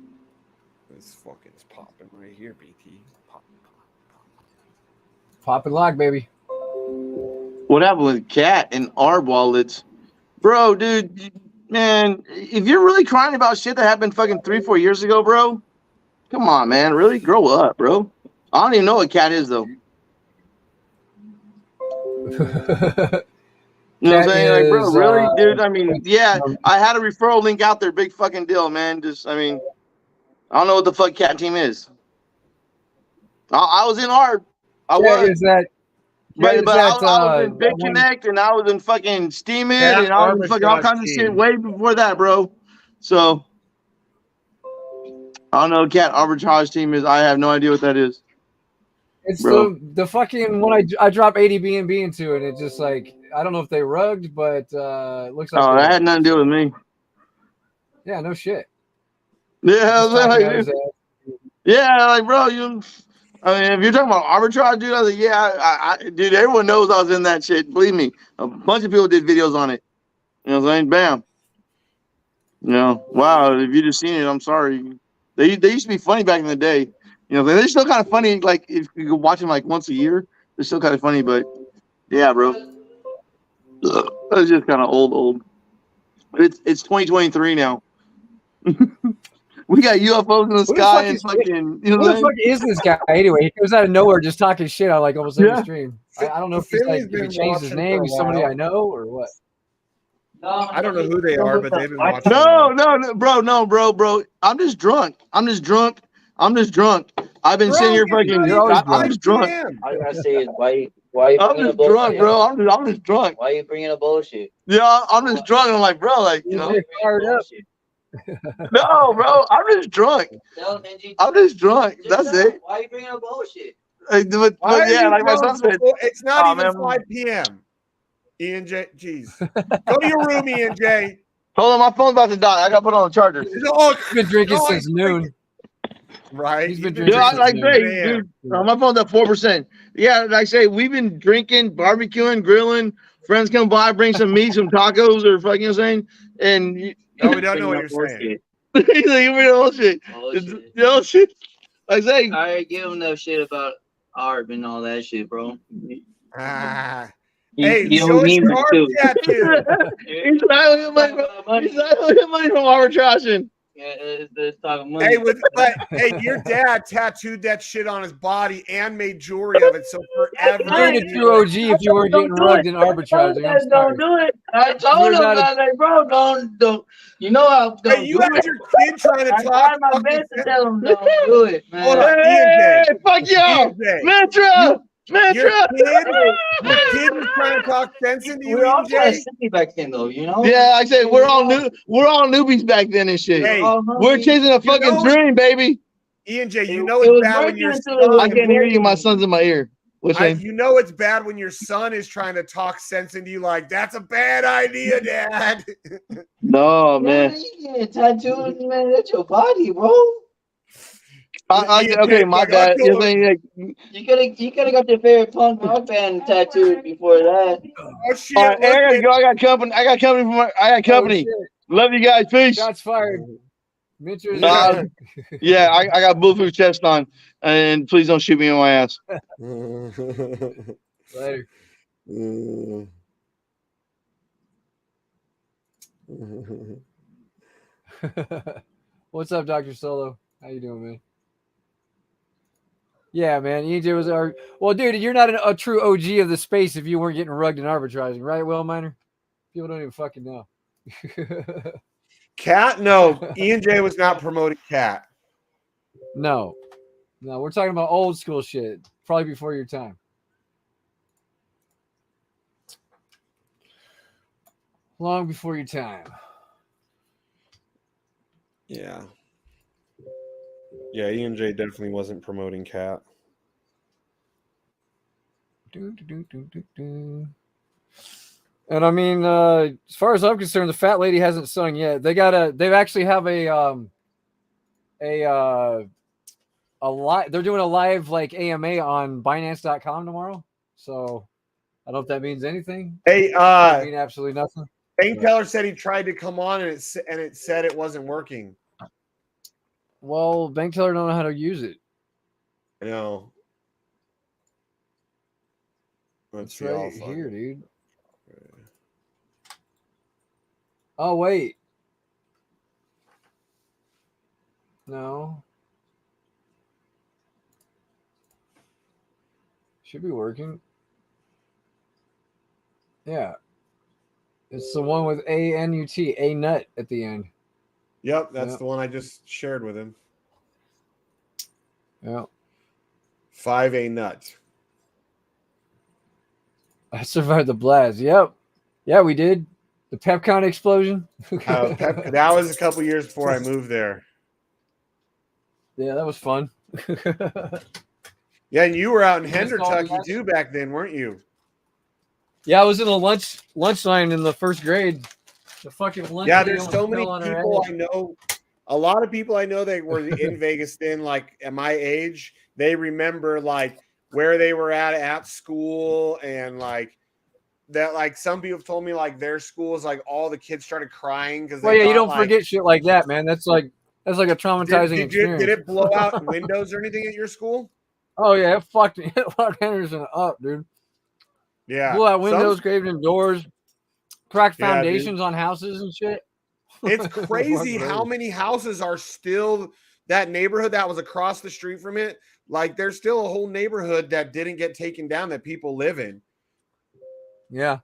It's fucking popping right here, BT. Pop and lock, baby. What happened with Cat and our wallets? Bro, dude, man, if you're really crying about shit that happened fucking 3-4 years ago, bro, come on, man. Really? Grow up, bro. I don't even know what Cat is, though. You know what I'm saying? Like, bro, really, dude? I mean, yeah, I had a referral link out there. Big fucking deal, man. Just, I mean, I don't know what the fuck Cat team is. I was in art. I was. Is that? But I was in Big Connect, and I was in fucking Steam It, and I was in fucking all kinds of shit way before that, bro. So, I don't know what Cat Arbitrage team is. I have no idea what that is. It's the fucking one I dropped 80 BNB into, and it just like, I don't know if they rugged, but it looks like. Oh, that had nothing to do with me. Yeah, no shit. Yeah, like, bro, I mean, if you're talking about arbitrage, dude, I was like, yeah, dude, everyone knows I was in that shit. Believe me, a bunch of people did videos on it. You know what I'm saying? Bam. You know, wow, if you just seen it, I'm sorry. They used to be funny back in the day. You know, they're still kind of funny, like, if you could watch them, like, once a year. It's still kind of funny, but yeah, bro. That was just kind of old. But it's 2023 now. We got UFOs in the Who the sky fuck and is fucking. You know Who what the I'm fuck is this guy anyway? He goes out of nowhere just talking shit on like almost every Yeah. stream. I don't know if he's Finley's like if he been changed his watching name, for a he's somebody I while. know or what. I don't know who they are, but they've been watching. No, bro. I'm just drunk. I've been sitting here fucking. You're always I'm just drunk. All I gotta say is why you I'm bringing just up bullshit? drunk, bro. I'm just drunk. Why you bringing up bullshit? Yeah, I'm just drunk. I'm like, bro, like, you Why know. you fired bringing up. bullshit? No, bro. I'm just drunk. Tell Benji. I'm just drunk. That's it. Why you bringing up bullshit? But Why are yeah, you like my drunk son said. before- It's not Aw, even man. 5 p.m. Ian J. Jeez. Go to your room, Ian J. Hold on, my phone's about to die. I got to put it on the charger. Oh, He's been drinking no, since noon. right. He's been Yeah, drinking I since like noon. say, 10 a.m. dude, my phone's at 4%. Yeah, like I say, we've been drinking, barbecuing, grilling. Friends come by, bring some meat, some tacos, or fucking, you know what I'm saying? And you, No, we don't know what you're saying. he's like, give me the whole shit. Bullshit. You know, shit. Like I say, I give him that shit about art and all that shit, bro. Ah. He- Hey, he show owes us me your one art too. tattoo. he's not looking money from arbitraging. Yeah, it's talking money. Hey, hey, your dad tattooed that shit on his body and made jewelry of it. So forever. You ain't a true OG if you weren't getting rugged and arbitraging. I'm sorry. Don't do it. I told You're him, not a- I was like, bro, don't. You know how don't Hey, you do had it. your kid trying to I talk. tried my fucking best to sense- tell him, don't do it, Hold man. on, Ian J. Hey, fuck y'all. Ian J. Mantra. Your kid was trying to talk sense into We you, were all Ian kind of J. silly back then, though, you know? Yeah, I said we're all newbies back then and shit. Hey, We're chasing a fucking know- dream, baby. Ian J, you It- know it it's was bad when working your until it was I son, can't hear you. My son's in my ear. What's saying? you know it's bad when your son is trying to talk sense into you. Like that's a bad idea, Dad. No, man. You get tattoos, man. That's your body, bro. Okay, my Like, bad. I'll You're go- saying like, You could have got your favorite punk rock band tattooed before that. Oh shit! all right, hey, I gotta look go. I got company. I got company. Oh, shit. Love you guys. Peace. Shots fired. Mitch is Yeah, I got bulletproof chest on, and please don't shoot me in my ass. later. What's up, Dr. Solo? How you doing, man? Yeah, man. EJ was our well, dude. You're not a true OG of the space if you weren't getting rugged and arbitraging, right, Will Miner? People don't even fucking know. Cat? No, Ian J was not promoting Cat. No, we're talking about old school shit, probably before your time. Long before your time. Yeah. Yeah, Ian J definitely wasn't promoting Cat. And I mean, as far as I'm concerned, the fat lady hasn't sung yet. They actually have a live. They're doing a live like AMA on Binance.com tomorrow. So I don't know if that means anything. Hey, I mean absolutely nothing. Bank Teller said he tried to come on and it said it wasn't working. Well, Bank Teller don't know how to use it. I know. Let's It's see. I'll right find here, it. dude. Oh wait. No. Should be working. Yeah. It's the one with A-N-U-T, a nut at the end. Yep, that's Yep. the one I just shared with him. Yeah. 5A nut. I survived the blast. Yep. Yeah, we did. The PepCon explosion. That was a couple years before I moved there. Yeah, that was fun. Yeah, and you were out in Missed all Hendertucky that. too back then, weren't you? Yeah, I was in a lunch line in the first grade. The fucking lunch. Yeah, lady there's almost so many fell on her people head. I know. A lot of people I know that were in Vegas then, like at my age, they remember like where they were at school and like that. Like some people told me like their schools, like all the kids started crying because. Well, yeah, you don't forget shit like that, man. That's like a traumatizing experience. Did it blow out windows or anything at your school? Oh yeah, it fucked Henderson up, dude. Yeah. Blew out windows, caved in doors, cracked Yeah, dude. foundations on houses and shit. It's crazy how many houses are still that neighborhood that was across the street from it. Like there's still a whole neighborhood that didn't get taken down that people live in. Yeah.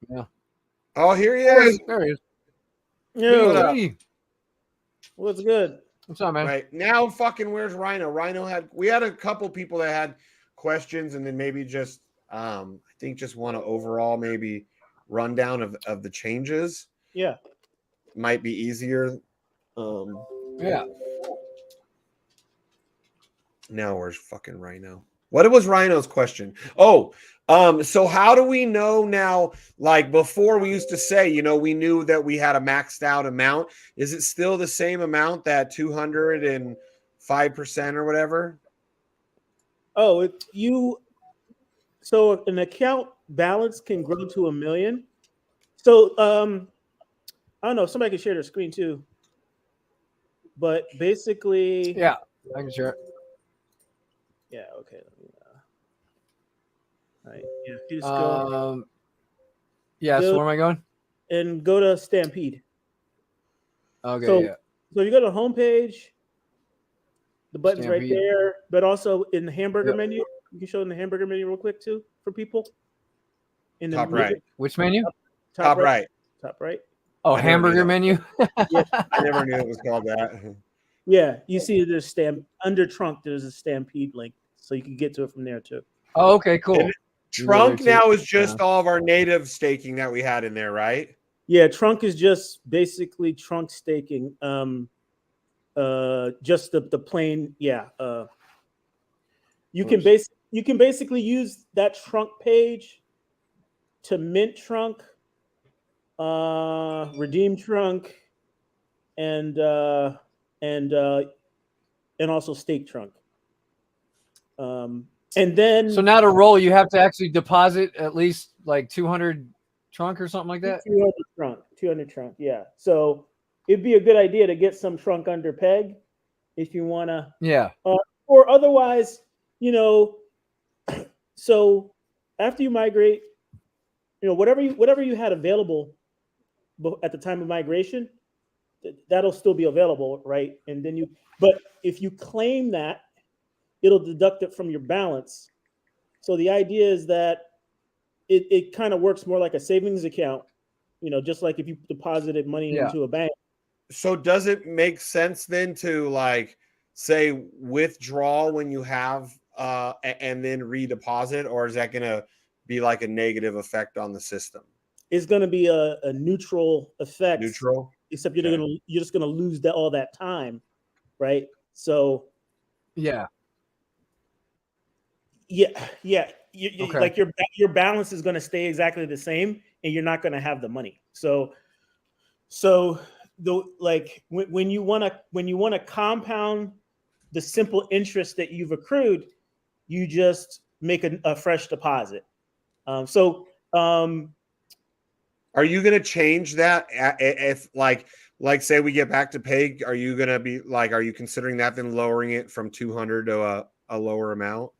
Yeah. Oh, here he is. There he is. Yeah. What's good? What's up, man? Right now, fucking where's Rhino? We had a couple people that had questions, and then maybe just I think just want to overall maybe rundown of the changes. Yeah. Might be easier. Yeah. Now where's fucking Rhino? What was Rhino's question? Oh, so how do we know now? Like before, we used to say, you know, we knew that we had a maxed out amount. Is it still the same amount, that 205% or whatever? Oh, so an account balance can grow to $1 million. So I don't know if somebody can share their screen too. But basically, yeah, I can share it. Yeah, okay. All right. Yeah, if you just go. Yeah, so where am I going? And go to Stampede. Okay, so, yeah. So you go to the homepage, the button's Stampede. right there, but also in the hamburger menu. You can show in the hamburger menu real quick too for people. In the top right. Which menu? Top right. Top right. Oh, hamburger menu? Yeah. I never knew it was called that. Yeah, you see there's under trunk, there's a Stampede link. So you can get to it from there too. Oh, okay, cool. And trunk now is just all of our native staking that we had in there, right? Yeah, trunk is just basically trunk staking. Just the plain, yeah. You can basically use that trunk page to mint trunk, redeem trunk, and also stake trunk. And then so now to roll, you have to actually deposit at least like 200 trunk or something like that. 200 trunk, yeah. So it'd be a good idea to get some trunk under peg if you want to. Yeah. Or otherwise, you know. So after you migrate, you know, whatever you had available at the time of migration, that'll still be available, right? And then but if you claim that, it'll deduct it from your balance. So the idea is that it kind of works more like a savings account, you know, just like if you deposited money into a bank. So does it make sense then to like say withdraw when you have and then redeposit, or is that going to be like a negative effect on the system? It's going to be a neutral effect. Neutral, except you're just going to lose all that time, right? So yeah. Like your balance is going to stay exactly the same, and you're not going to have the money. So when you want to compound the simple interest that you've accrued, you just make a fresh deposit. Are you going to change that if like say we get back to peg? Are you going to be like, are you considering that then lowering it from 200 to a lower amount?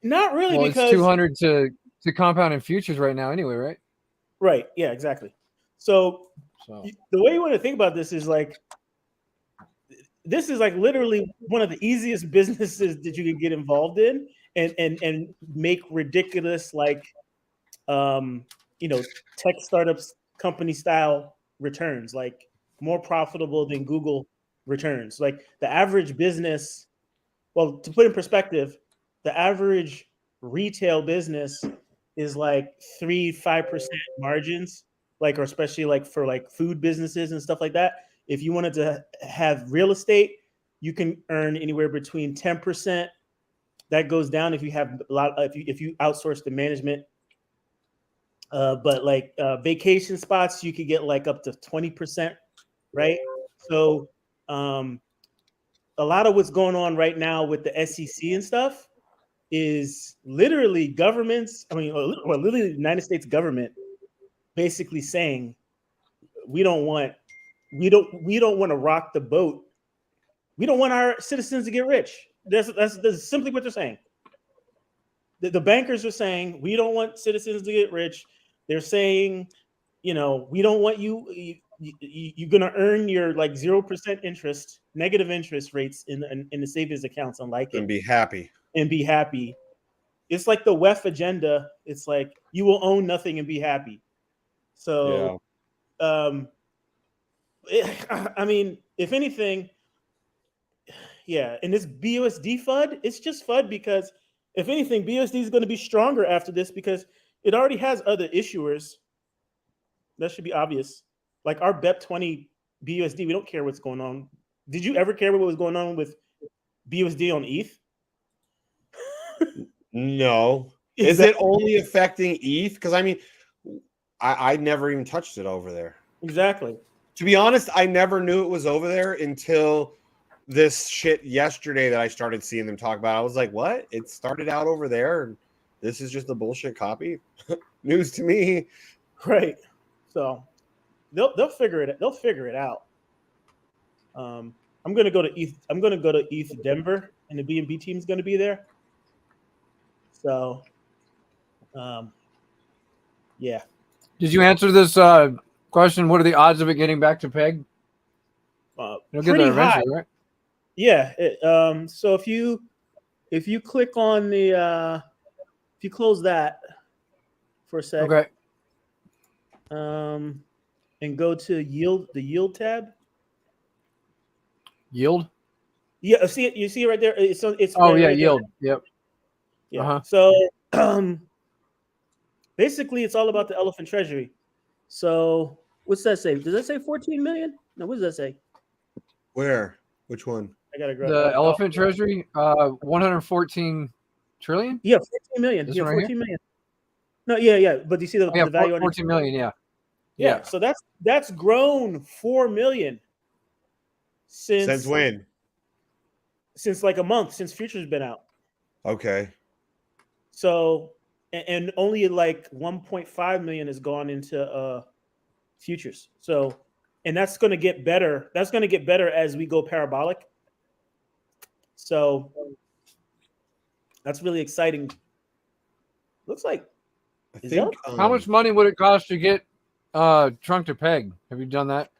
Not really, well, because it's 200 to compound in futures right now anyway, right? Right. Yeah, exactly. So the way you want to think about this is like, this is like literally one of the easiest businesses that you can get involved in and make ridiculous, like, tech startups company style returns, like more profitable than Google returns. Like the average business, well, to put in perspective, the average retail business is like 3-5% margins, like, or especially like for like food businesses and stuff like that. If you wanted to have real estate, you can earn anywhere between 10%. That goes down if you have a lot, if you outsource the management. But like vacation spots, you could get like up to 20%, right? So a lot of what's going on right now with the SEC and stuff is literally governments. I mean, literally the United States government basically saying we don't want to rock the boat We don't want our citizens to get rich. That's simply what they're saying. The bankers are saying we don't want citizens to get rich. They're saying, we don't want you're going to earn your like 0% interest, negative interest rates in the savings accounts, unlike it, And be happy. It's like the WEF agenda. It's like you will own nothing and be happy. So, I mean, if anything, yeah. And this BUSD FUD, it's just FUD because if anything, BUSD is going to be stronger after this because it already has other issuers. That should be obvious. Like our BEP20 BUSD, we don't care what's going on. Did you ever care what was going on with BUSD on ETH? No. Exactly. Is it only affecting ETH? Because I mean, I never even touched it over there. Exactly. To be honest, I never knew it was over there until this shit yesterday that I started seeing them talk about. I was like, what? It started out over there, and this is just a bullshit copy? News to me. Right. So they'll figure it. They'll figure it out. I'm gonna go to ETH. I'm gonna go to ETH Denver, and the BNB team is gonna be there. So, yeah. Did you answer this question? What are the odds of it getting back to peg? You'll get there eventually, right? Yeah. So if you click on the if you close that for a sec, okay, and go to the yield tab. Yield. Yeah, see it. You see it right there. It's Oh yeah, right yield. There. Yep. Yeah. Uh-huh. So basically, it's all about the elephant treasury. So what's that say? Does that say 14 million? No, what does that say? Where? Which one? I gotta grab The elephant treasury, 114 trillion. Yeah, 14 million. This Yeah, one right 14 million. No, yeah. But do you see the value? 14 million. Yeah. Yeah. So that's grown 4 million Since when? Since like a month since Future's been out. Okay. So and only like 1.5 million has gone into Futures. So and that's going to get better. That's going to get better as we go parabolic. So that's really exciting. Looks like. I think. How much money would it cost to get trunk to peg? Have you done that?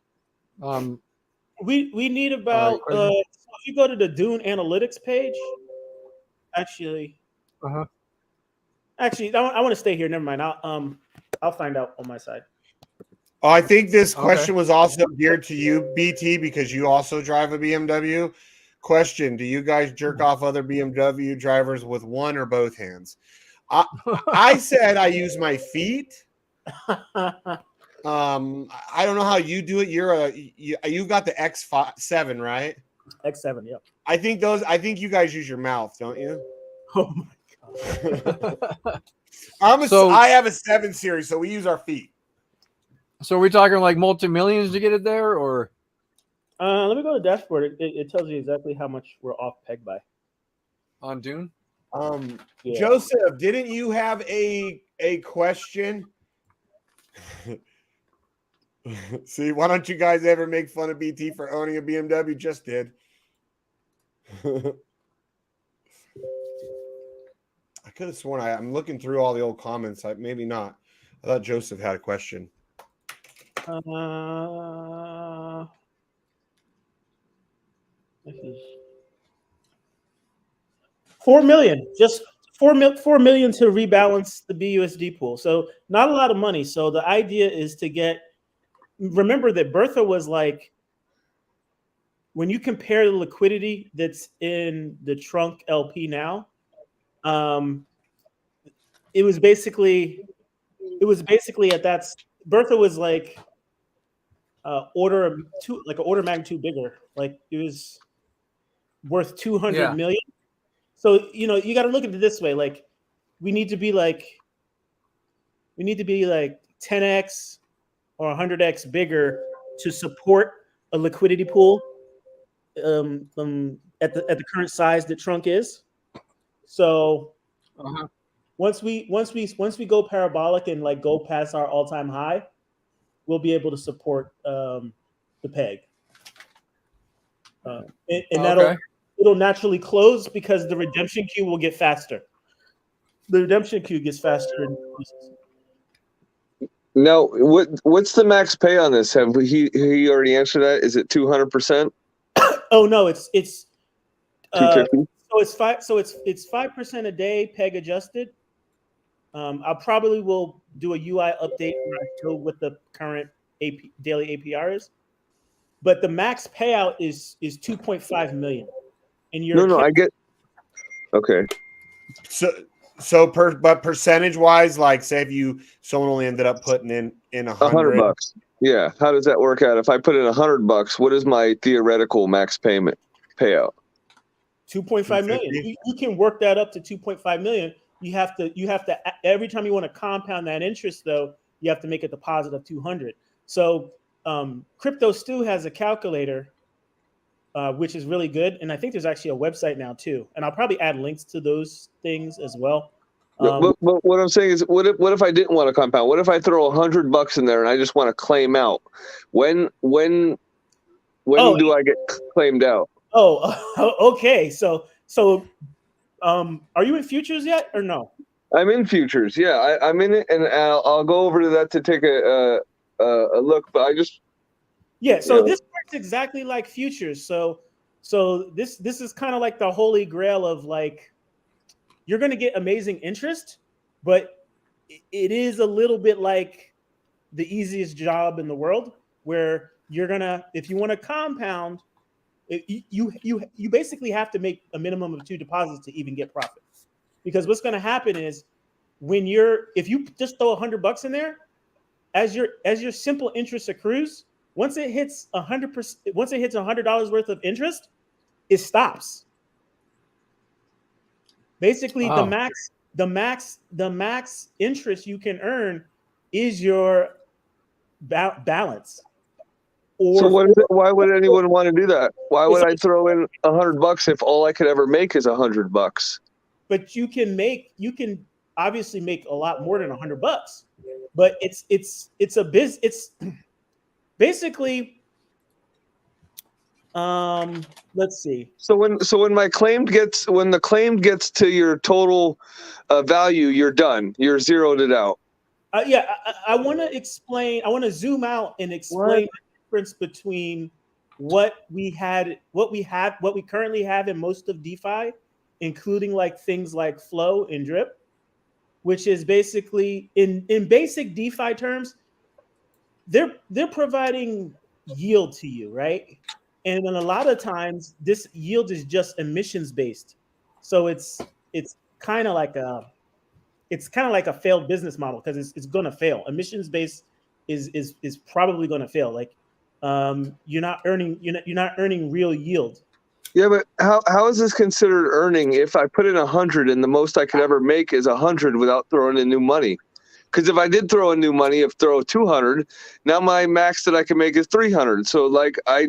We need about so if you go to the Dune Analytics page, actually, I want to stay here. Never mind. I'll find out on my side. Oh, I think this question was also geared to you, BT, because you also drive a BMW. Question: do you guys jerk off other BMW drivers with one or both hands? I said I use my feet. I don't know how you do it. You've got the X7, right? X7, yep. I think you guys use your mouth, don't you? Oh my god. I have a 7 Series, so we use our feet. So are we talking like multi-millions to get it there, or? Let me go to the dashboard. It tells you exactly how much we're off peg by. On Dune? Yeah. Joseph, didn't you have a question? See, why don't you guys ever make fun of BT for owning a BMW? Just did. I could have sworn I'm looking through all the old comments. Maybe not. I thought Joseph had a question. This is 4 million. Just 4 million to rebalance the BUSD pool. So not a lot of money. So the idea is to remember that Bertha was like, when you compare the liquidity that's in the trunk LP now, it was basically at that. Bertha was like order of magnitude bigger. Like it was worth 200 million. So you got to look at it this way. Like we need to be like 10x or 100x bigger to support a liquidity pool at the current size that trunk is. So once we go parabolic and like go past our all-time high, we'll be able to support the peg. And it'll naturally close because the redemption queue will get faster. The redemption queue gets faster. Now, what's the max pay on this? Have he already answered that? Is it 200%? Oh no, it's 250. So it's 5% a day, peg adjusted. I probably will do a UI update when I show what the current daily APR is. But the max payout is 2.5 million. And No, I get. Okay. But percentage wise, like say if someone only ended up putting in $100. Yeah. How does that work out? If I put in $100, what is my theoretical max payout? 2.5 million. You can work that up to 2.5 million. You have to every time you want to compound that interest though, you have to make a deposit of 200. So Crypto Stew has a calculator, which is really good. And I think there's actually a website now too. And I'll probably add links to those things as well. But what I'm saying is, what if I didn't want to compound? What if I throw $100 in there and I just want to claim out? When do I get claimed out? Oh, okay. So are you in futures yet or no? I'm in futures. Yeah, I'm in it, and I'll go over to that to take a look. But I just this works exactly like futures. So this is kind of like the holy grail of like you're going to get amazing interest, but it is a little bit like the easiest job in the world where you're gonna, if you want to compound, you basically have to make a minimum of 2 deposits to even get profit. Because what's going to happen is if you just throw $100 in there, as your simple interest accrues, once it hits $100 worth of interest, it stops. Basically, the max interest you can earn is your balance. Why would anyone want to do that? Why would I throw in $100 if all I could ever make is $100? But you can obviously make a lot more than $100. But it's basically. Let's see. So when the claim gets to your total value, you're done. You're zeroed it out. I want to explain. I want to zoom out and explain the difference between what we currently have in most of DeFi, including like things like Flow and Drip, which is basically in basic DeFi terms, they're providing yield to you, right? And then a lot of times this yield is just emissions based. So it's kind of like a failed business model because it's going to fail. Emissions based is probably going to fail. Like you're not earning real yield. Yeah, but how is this considered earning if I put in 100 and the most I could ever make is 100 without throwing in new money? Because if I did throw in new money, throw 200, now my max that I can make is 300. So like I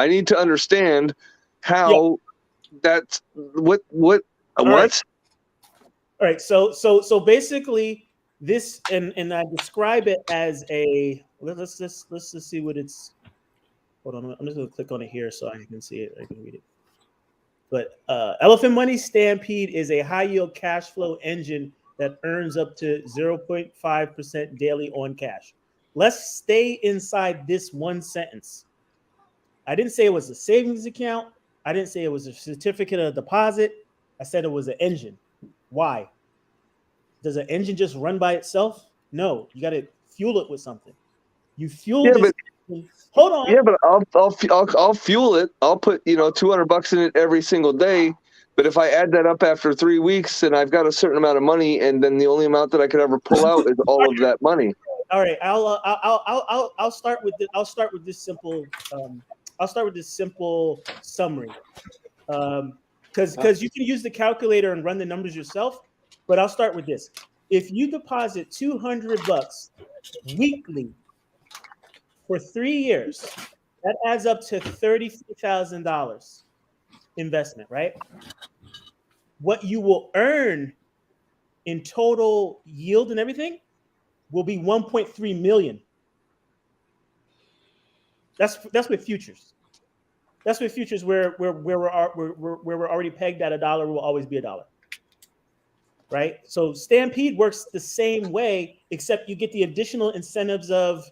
need to understand how that's what. All right. So basically this, and I describe it as let's just see what it's. Hold on, I'm just gonna click on it here so I can see it. I can read it. But Elephant.money Stampede is a high yield cash flow engine that earns up to 0.5% daily on cash. Let's stay inside this one sentence. I didn't say it was a savings account. I didn't say it was a certificate of deposit. I said it was an engine. Why? Does an engine just run by itself? No, you got to fuel it with something. You fuel this engine. Hold on. Yeah, but I'll fuel it. I'll put $200 in it every single day. But if I add that up after 3 weeks, and I've got a certain amount of money, and then the only amount that I could ever pull out is all of that money. All right, I'll start with this. I'll start with this simple. I'll start with this simple summary, because you can use the calculator and run the numbers yourself. But I'll start with this: if you deposit $200 weekly for 3 years, that adds up to $33,000 investment, right? What you will earn in total yield and everything will be 1.3 million. That's with futures. That's with futures where we're already pegged at $1 will always be $1. Right? So Stampede works the same way, except you get the additional incentives of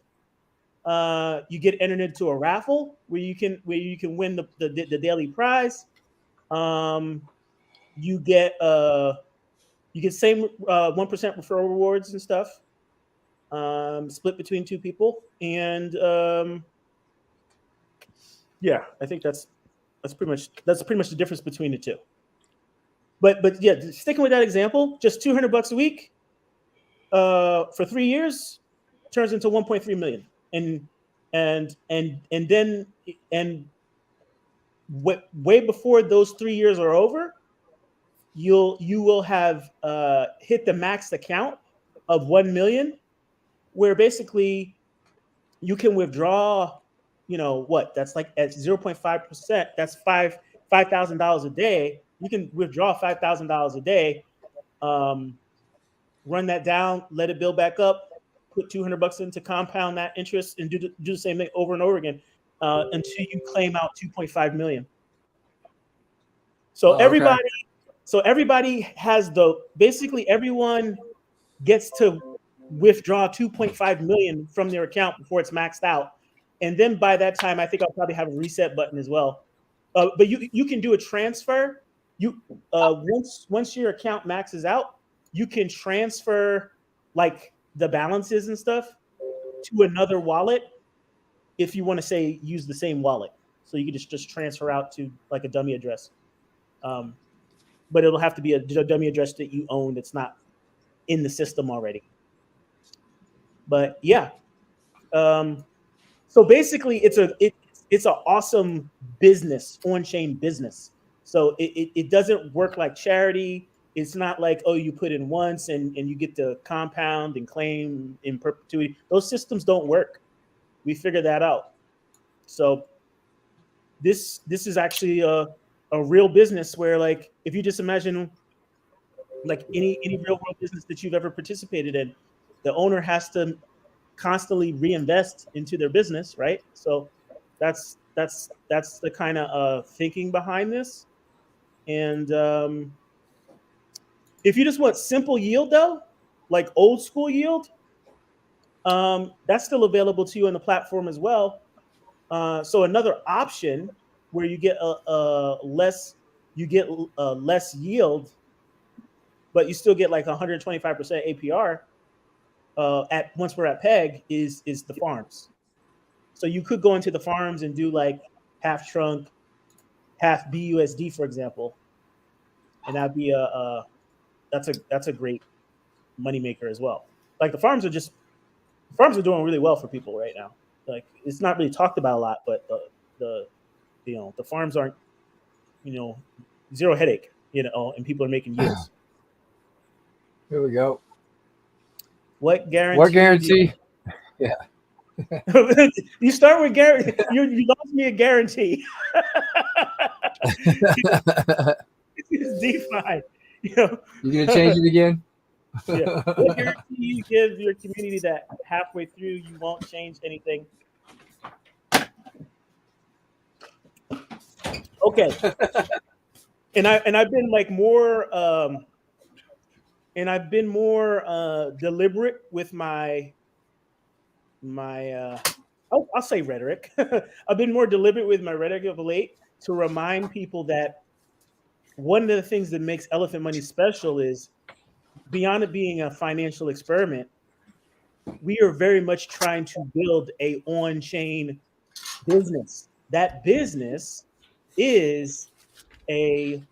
you get entered into a raffle where you can win the daily prize. You get same 1% referral rewards and stuff, split between two people, and yeah, I think that's pretty much the difference between the two. But yeah, sticking with that example, just $200 a week for 3 years turns into 1.3 million, and then way before those 3 years are over, you will have hit the max account of 1 million, where basically you can withdraw, that's like at 0.5%, that's $5,000 a day. You can withdraw $5,000 a day, run that down, let it build back up, put $200 in to compound that interest, and do the same thing over and over again until you claim out 2.5 million. So everybody has basically everyone gets to withdraw 2.5 million from their account before it's maxed out. And then by that time, I think I'll probably have a reset button as well. But you can do a transfer. Once your account maxes out, you can transfer like the balances and stuff to another wallet if you want to say use the same wallet. So you can just transfer out to like a dummy address. But it'll have to be a dummy address that you own that's not in the system already. But yeah, so basically it's an awesome business, on-chain business. So it doesn't work like charity. It's not like, oh, you put in once and you get to compound and claim in perpetuity. Those systems don't work. We figured that out. So this is actually a real business where, like, if you just imagine like any real world business that you've ever participated in, the owner has to constantly reinvest into their business, right? So that's the kind of thinking behind this. And if you just want simple yield though, like old school yield, that's still available to you on the platform as well. So another option where you get less yield, but you still get like 125% APR once we're at PEG is the farms. So you could go into the farms and do like half trunk, half BUSD, for example, and that'd be that's a great moneymaker as well. Like the farms are doing really well for people right now. Like it's not really talked about a lot, but the farms aren't, zero headache, and people are making yields. Here we go. What guarantee? What guarantee? Yeah. You start with guarantee. You lost me a guarantee. It's DeFi. You gonna change it again? Yeah. What guarantee you give your community that halfway through you won't change anything? Okay. And I've been like more deliberate with my I'll say rhetoric. I've been more deliberate with my rhetoric of late to remind people that one of the things that makes Elephant Money special is, beyond it being a financial experiment, we are very much trying to build a on-chain business. That business is a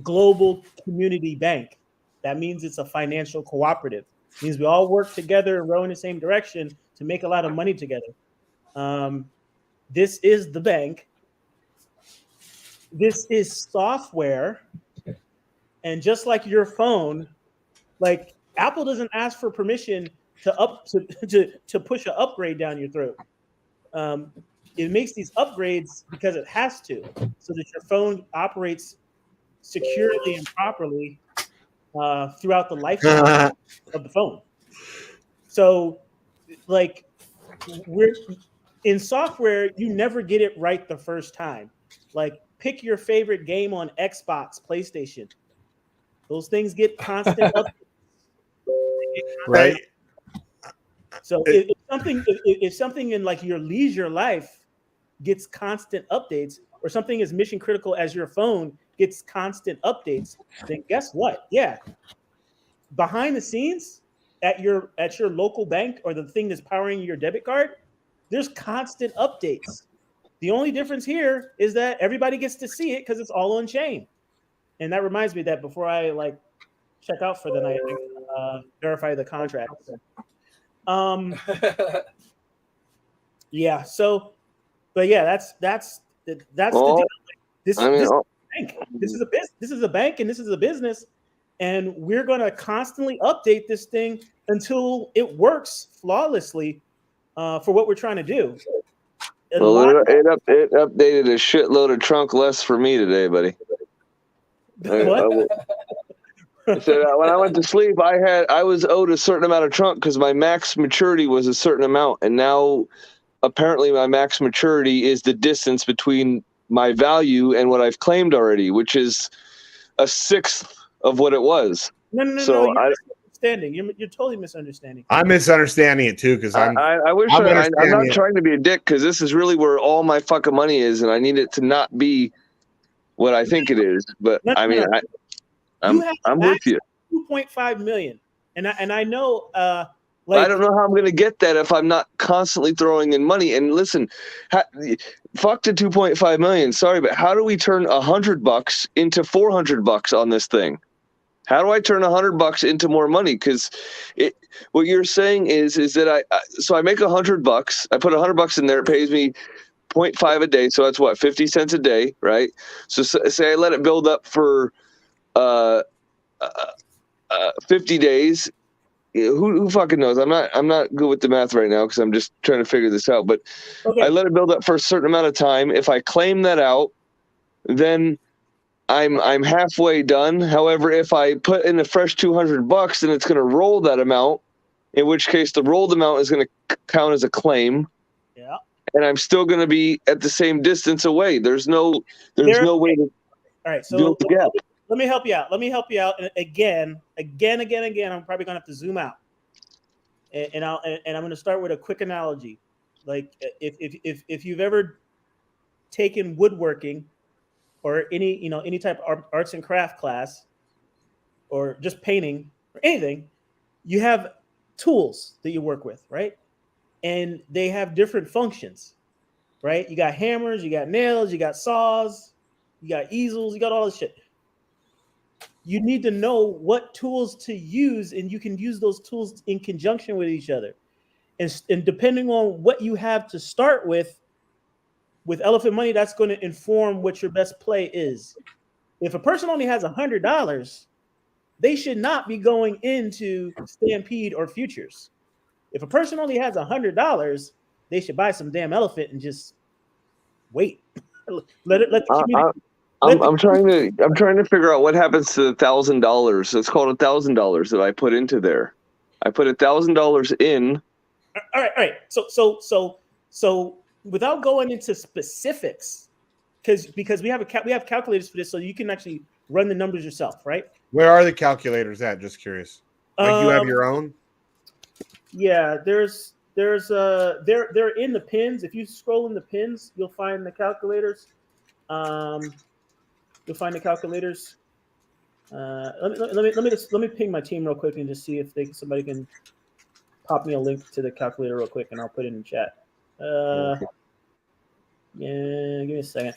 global community bank. That means it's a financial cooperative. It means we all work together and row in the same direction to make a lot of money together. This is the bank. This is software. And just like your phone, like Apple doesn't ask for permission to push an upgrade down your throat. It makes these upgrades because it has to, so that your phone operates securely and properly throughout the lifetime of the phone. So, like, in software, you never get it right the first time. Like pick your favorite game on Xbox, PlayStation. Those things get constant updates. Right. So if something in like your leisure life gets constant updates, or something as mission critical as your phone gets constant updates, then guess what? Yeah, behind the scenes at your local bank or the thing that's powering your debit card, there's constant updates. The only difference here is that everybody gets to see it because it's all on chain. And that reminds me that before I like check out for the night, verify the contracts. Yeah. So, but yeah, that's the deal. This is a bank. This is a business. This is a bank, and this is a business, and we're going to constantly update this thing until it works flawlessly for what we're trying to do. Well, it updated a shitload of trunk less for me today, buddy. So when I went to sleep, I was owed a certain amount of trunk because my max maturity was a certain amount, and now apparently my max maturity is the distance between my value and what I've claimed already, which is a sixth of what it was. No, you're misunderstanding. You're totally misunderstanding. I'm misunderstanding it too because I wish I'm not trying to be a dick because this is really where all my fucking money is, and I need it to not be what I think it is. But I'm with you. 2.5 million, and I know. I don't know how I'm going to get that if I'm not constantly throwing in money. And listen, fuck the 2.5 million. Sorry, but how do we turn $100 into $400 on this thing? How do I turn $100 into more money? Because what you're saying is that so I make $100. I put $100 in there. It pays me 0.5 a day. So that's what, 50 cents a day, right? So say I let it build up for 50 days. Who fucking knows? I'm not good with the math right now because I'm just trying to figure this out. But okay. I let it build up for a certain amount of time. If I claim that out, then I'm halfway done. However, if I put in a fresh $200, then it's going to roll that amount. In which case, the rolled amount is going to count as a claim. Yeah. And I'm still going to be at the same distance away. There's no way to. All right. So let me help you out. And again. I'm probably gonna have to zoom out, and I'm gonna start with a quick analogy. Like if you've ever taken woodworking or any type of arts and craft class, or just painting or anything, you have tools that you work with, right? And they have different functions, right? You got hammers, you got nails, you got saws, you got easels, you got all this shit. You need to know what tools to use, and you can use those tools in conjunction with each other. And depending on what you have to start with Elephant Money, that's going to inform what your best play is. If a person only has $100, they should not be going into Stampede or futures. If a person only has $100, they should buy some damn elephant and just wait. I'm trying to figure out what happens to the $1,000. It's called $1,000 that I put into there. I put $1,000 in. All right. So without going into specifics, because we have calculators for this, so you can actually run the numbers yourself, right? Where are the calculators at? Just curious. Like you have your own? Yeah, they're in the pins. If you scroll in the pins, you'll find the calculators. You'll find the calculators. Let me ping my team real quick and just see if somebody can pop me a link to the calculator real quick, and I'll put it in chat. Yeah, give me a second.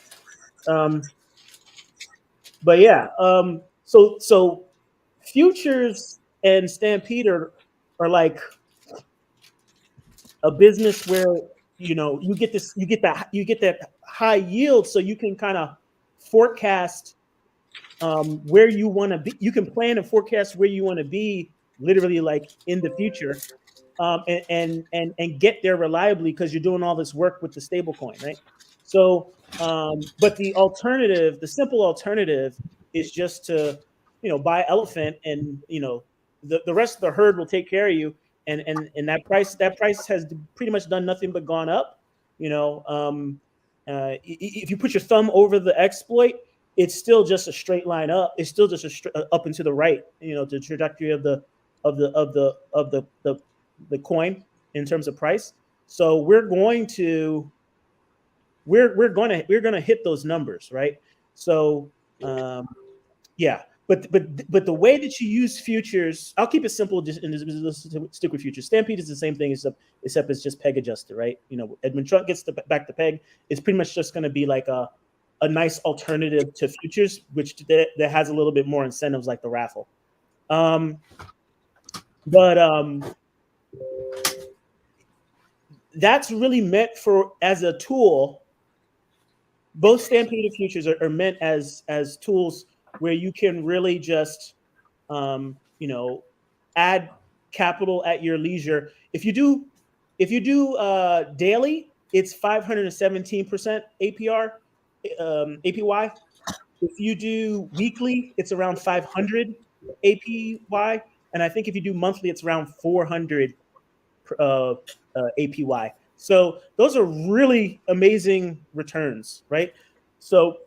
But yeah, so futures and Stampede are like a business where you get that high yield, so you can kind of forecast where you want to be. You can plan and forecast where you want to be, literally like in the future, and get there reliably because you're doing all this work with the stable coin, right? So, but the simple alternative is just to buy elephant, and the rest of the herd will take care of you, and that price has pretty much done nothing but gone up. If you put your thumb over the exploit, it's still just a straight line up. It's still just up and to the right. The trajectory of the coin in terms of price. So we're going to hit those numbers, right? So yeah. But the way that you use futures, I'll keep it simple. Just stick with futures. Stampede is the same thing, except it's just peg adjusted, right? When Trump gets back to peg, it's pretty much just going to be like a nice alternative to futures, which that has a little bit more incentives, like the raffle. That's really meant for as a tool. Both Stampede and futures are meant as tools where you can really just add capital at your leisure. If you do daily, it's 517% APR, APY. If you do weekly, it's around 500 APY, and I think if you do monthly, it's around 400 APY. So those are really amazing returns, right? So,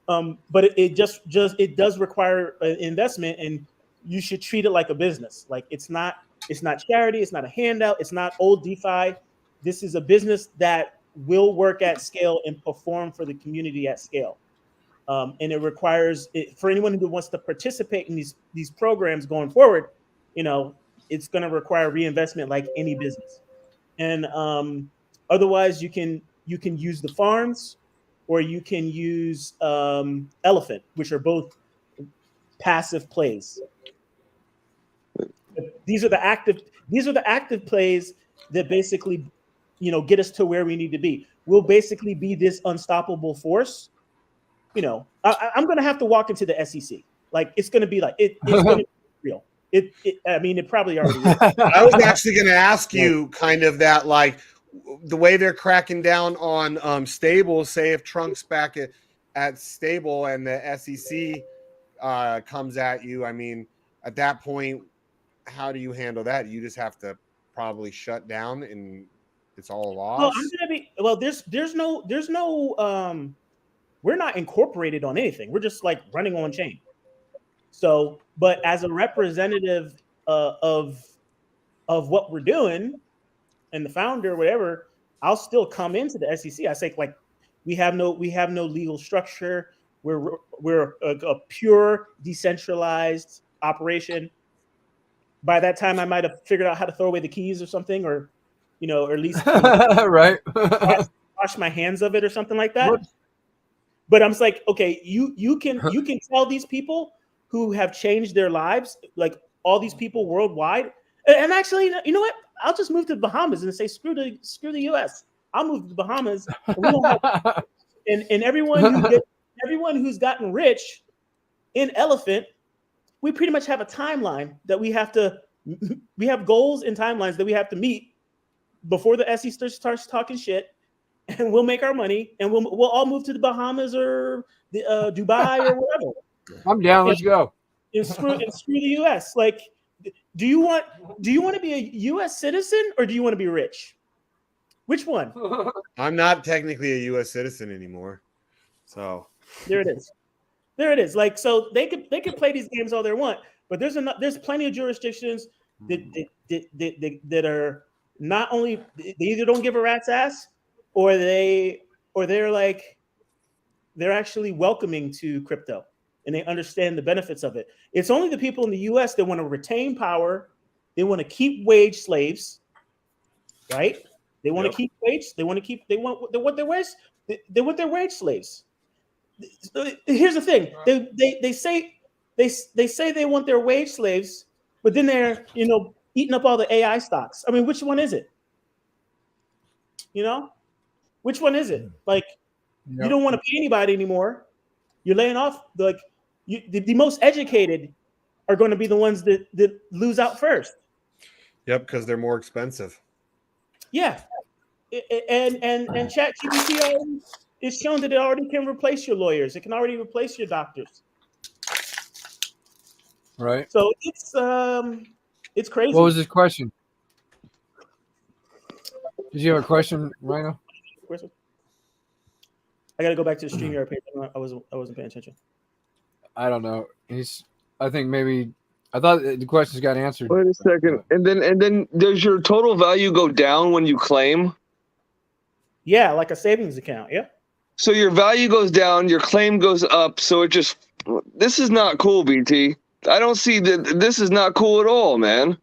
but it does require an investment, and you should treat it like a business. Like it's not charity, it's not a handout, it's not old DeFi. This is a business that will work at scale and perform for the community at scale. And it requires for anyone who wants to participate in these programs going forward. It's going to require reinvestment like any business. And otherwise, you can use the farms, or you can use Elephant, which are both passive plays. These are the active plays that basically, get us to where we need to be. We'll basically be this unstoppable force. I'm going to have to walk into the SEC. Like it's going to be like it's going to be real. It probably already is. I was actually going to ask you kind of that, like the way they're cracking down on stables. Say if Trunk's back at stable and the SEC comes at you. I mean, at that point, how do you handle that? You just have to probably shut down, and it's all a loss. Well, I'm gonna be. Well, there's no. We're not incorporated on anything. We're just like running on chain. So, but as a representative of what we're doing, and the founder, or whatever, I'll still come into the SEC. I say, like, we have no legal structure. We're a pure decentralized operation. By that time, I might have figured out how to throw away the keys or something, or or at least right, wash my hands of it or something like that. But I'm just like, okay, you can tell these people who have changed their lives, like all these people worldwide. And actually, you know what? I'll just move to the Bahamas and say, screw the U.S. I'll move to the Bahamas. And everyone who's gotten rich in Elephant, we pretty much have a timeline that we have goals and timelines that we have to meet before the SEC starts talking shit, and we'll make our money, and we'll all move to the Bahamas or the Dubai or whatever. I'm down. Let's go. And screw the U.S. Like, do you want to be a U.S. citizen, or do you want to be rich? Which one? I'm not technically a U.S. citizen anymore, so there it is. Like, so they could play these games all they want, but there's plenty of jurisdictions that are not only, they either don't give a rat's ass, or they're actually welcoming to crypto, and they understand the benefits of it. It's only the people in the U.S. that want to retain power. They want to keep wage slaves, right? They want to keep wage. They want their wage slaves. Here's the thing: they say they want their wage slaves, but then they're eating up all the AI stocks. I mean, which one is it? Which one is it? Like, you don't want to pay anybody anymore. You're laying off. The most educated are going to be the ones that lose out first. Yep, because they're more expensive. Yeah, and ChatGPT is shown that it already can replace your lawyers. It can already replace your doctors. Right. So it's crazy. What was his question? Did you have a question, Rhino? I got to go back to the StreamYard page. I wasn't paying attention. I don't know. I think maybe I thought the questions got answered. Wait a second. And then does your total value go down when you claim? Yeah, like a savings account. Yeah. So your value goes down, your claim goes up. So this is not cool, BT. I don't see that. This is not cool at all, man.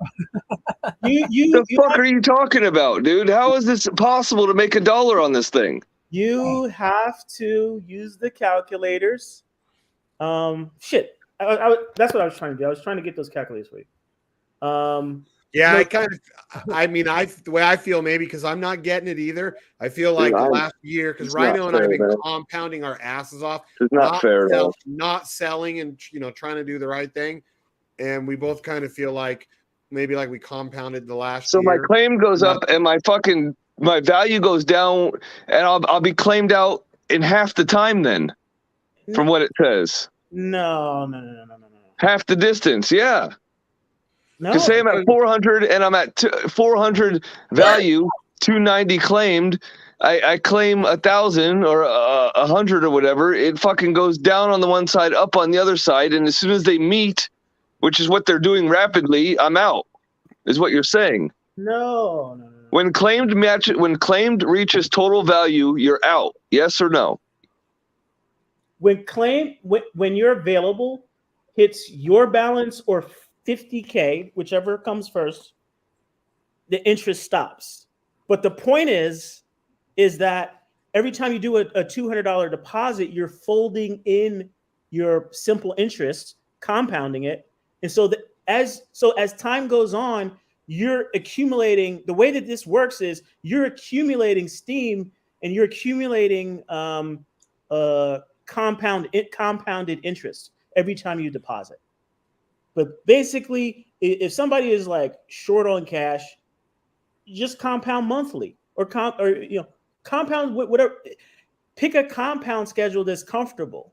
The fuck are you talking about, dude? How is this possible to make $1 on this thing? You have to use the calculators. Shit. That's what I was trying to do. I was trying to get those calculators for you. Yeah, the way I feel, maybe because I'm not getting it either. I feel like the last year, because Rhino and I have been compounding our asses off. It's not fair, not selling and trying to do the right thing, and we both kind of feel like maybe like we compounded the last year. So my claim goes up and my value goes down, and I'll be claimed out in half the time then, from what it says. No. Half the distance, yeah. No, Because say I'm at 400 and I'm at 400 value, 290 claimed. I claim 1,000 or 100 or whatever. It fucking goes down on the one side, up on the other side, and as soon as they meet, which is what they're doing rapidly, I'm out. Is what you're saying? No. When claimed reaches total value, you're out. Yes or no? When you're available hits your balance or 50K, whichever comes first, the interest stops. But the point is that every time you do a $200 deposit, you're folding in your simple interest, compounding it. And so as time goes on, you're accumulating. The way that this works is you're accumulating steam and you're accumulating compounded interest every time you deposit. But basically, if somebody is like short on cash, you just compound monthly or compound whatever. Pick a compound schedule that's comfortable.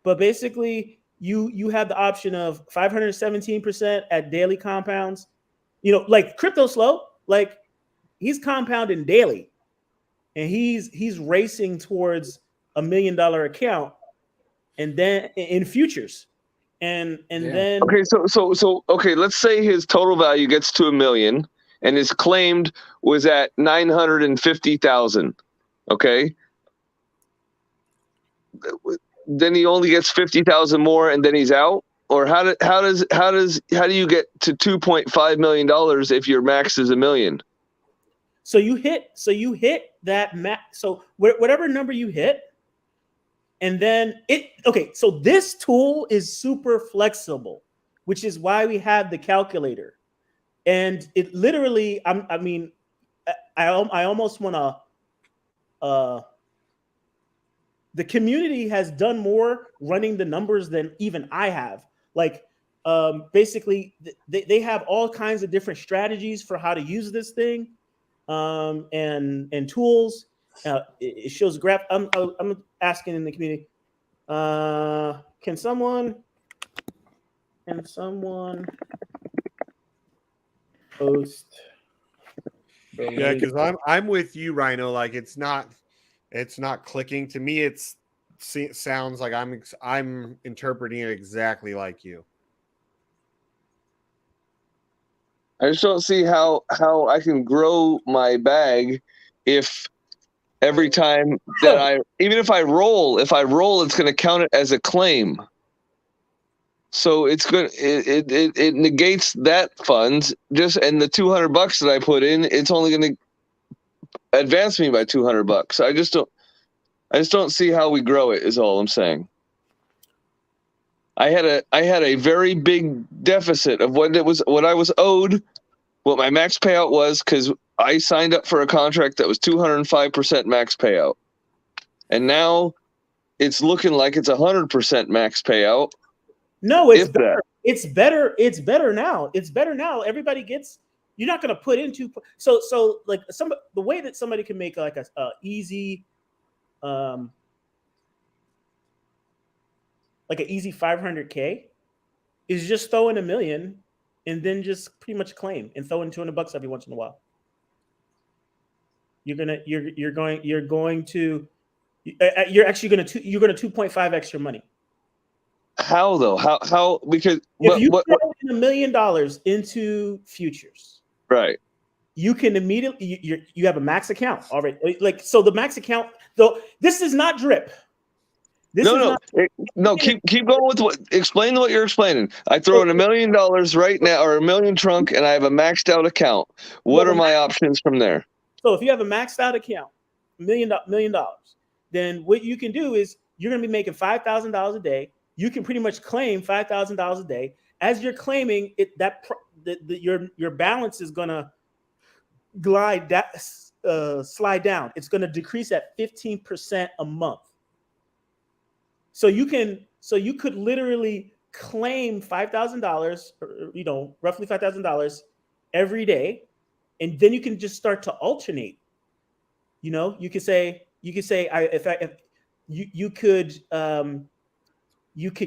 But basically, you have the option of 517% at daily compounds. Like Crypto Slow, like he's compounding daily, and he's racing towards $1 million account, and then in futures. And then okay, let's say his total value gets to $1 million and his claimed was at 950,000. Okay. Then he only gets 50,000 more and then he's out? Or how do you get to $2.5 million if your max is $1 million? So you hit that max. So whatever number you hit, and then so this tool is super flexible, which is why we have the calculator. And it literally, I almost want to, the community has done more running the numbers than even I have. Like, basically, they have all kinds of different strategies for how to use this thing, and tools. It shows a graph. I'm asking in the community, can someone post? Yeah, because I'm with you, Rhino. Like it's not clicking to me. It sounds like I'm interpreting it exactly like you. I just don't see how I can grow my bag if every time that even if I roll, it's going to count it as a claim. So it's good. It negates that funds and the $200 that I put in, it's only going to advance me by $200. I just don't see how we grow it is all I'm saying. I had a very big deficit of what I was owed, what my max payout was, because I signed up for a contract that was 205% max payout. And now it's looking like it's 100% max payout. No, it's better. It's better. It's better now. It's better now. Everybody gets. You're not going to put into so like the way that somebody can make like a easy, like an easy 500K is just throw in $1 million and then just pretty much claim and throw in $200 every once in a while. You're going to You're actually going to 2.5x your money. How though? How? Because If you what? throw in $1 million into futures, Right. you can immediately you have a max account already. Like, so the max account, though, this is not drip. No. Keep going with explain what you're explaining. I throw in $1 million right now, or $1 million trunk, and I have a maxed out account. What are my options from there? So if you have a maxed out account, $1 million, then what you can do is you're going to be making $5,000 a day. You can pretty much claim $5,000 a day. As you're claiming it, your balance is going to slide down. It's going to decrease at 15% a month. So you could literally claim $5,000, roughly $5,000 every day, and then you can just start to alternate. You could say you could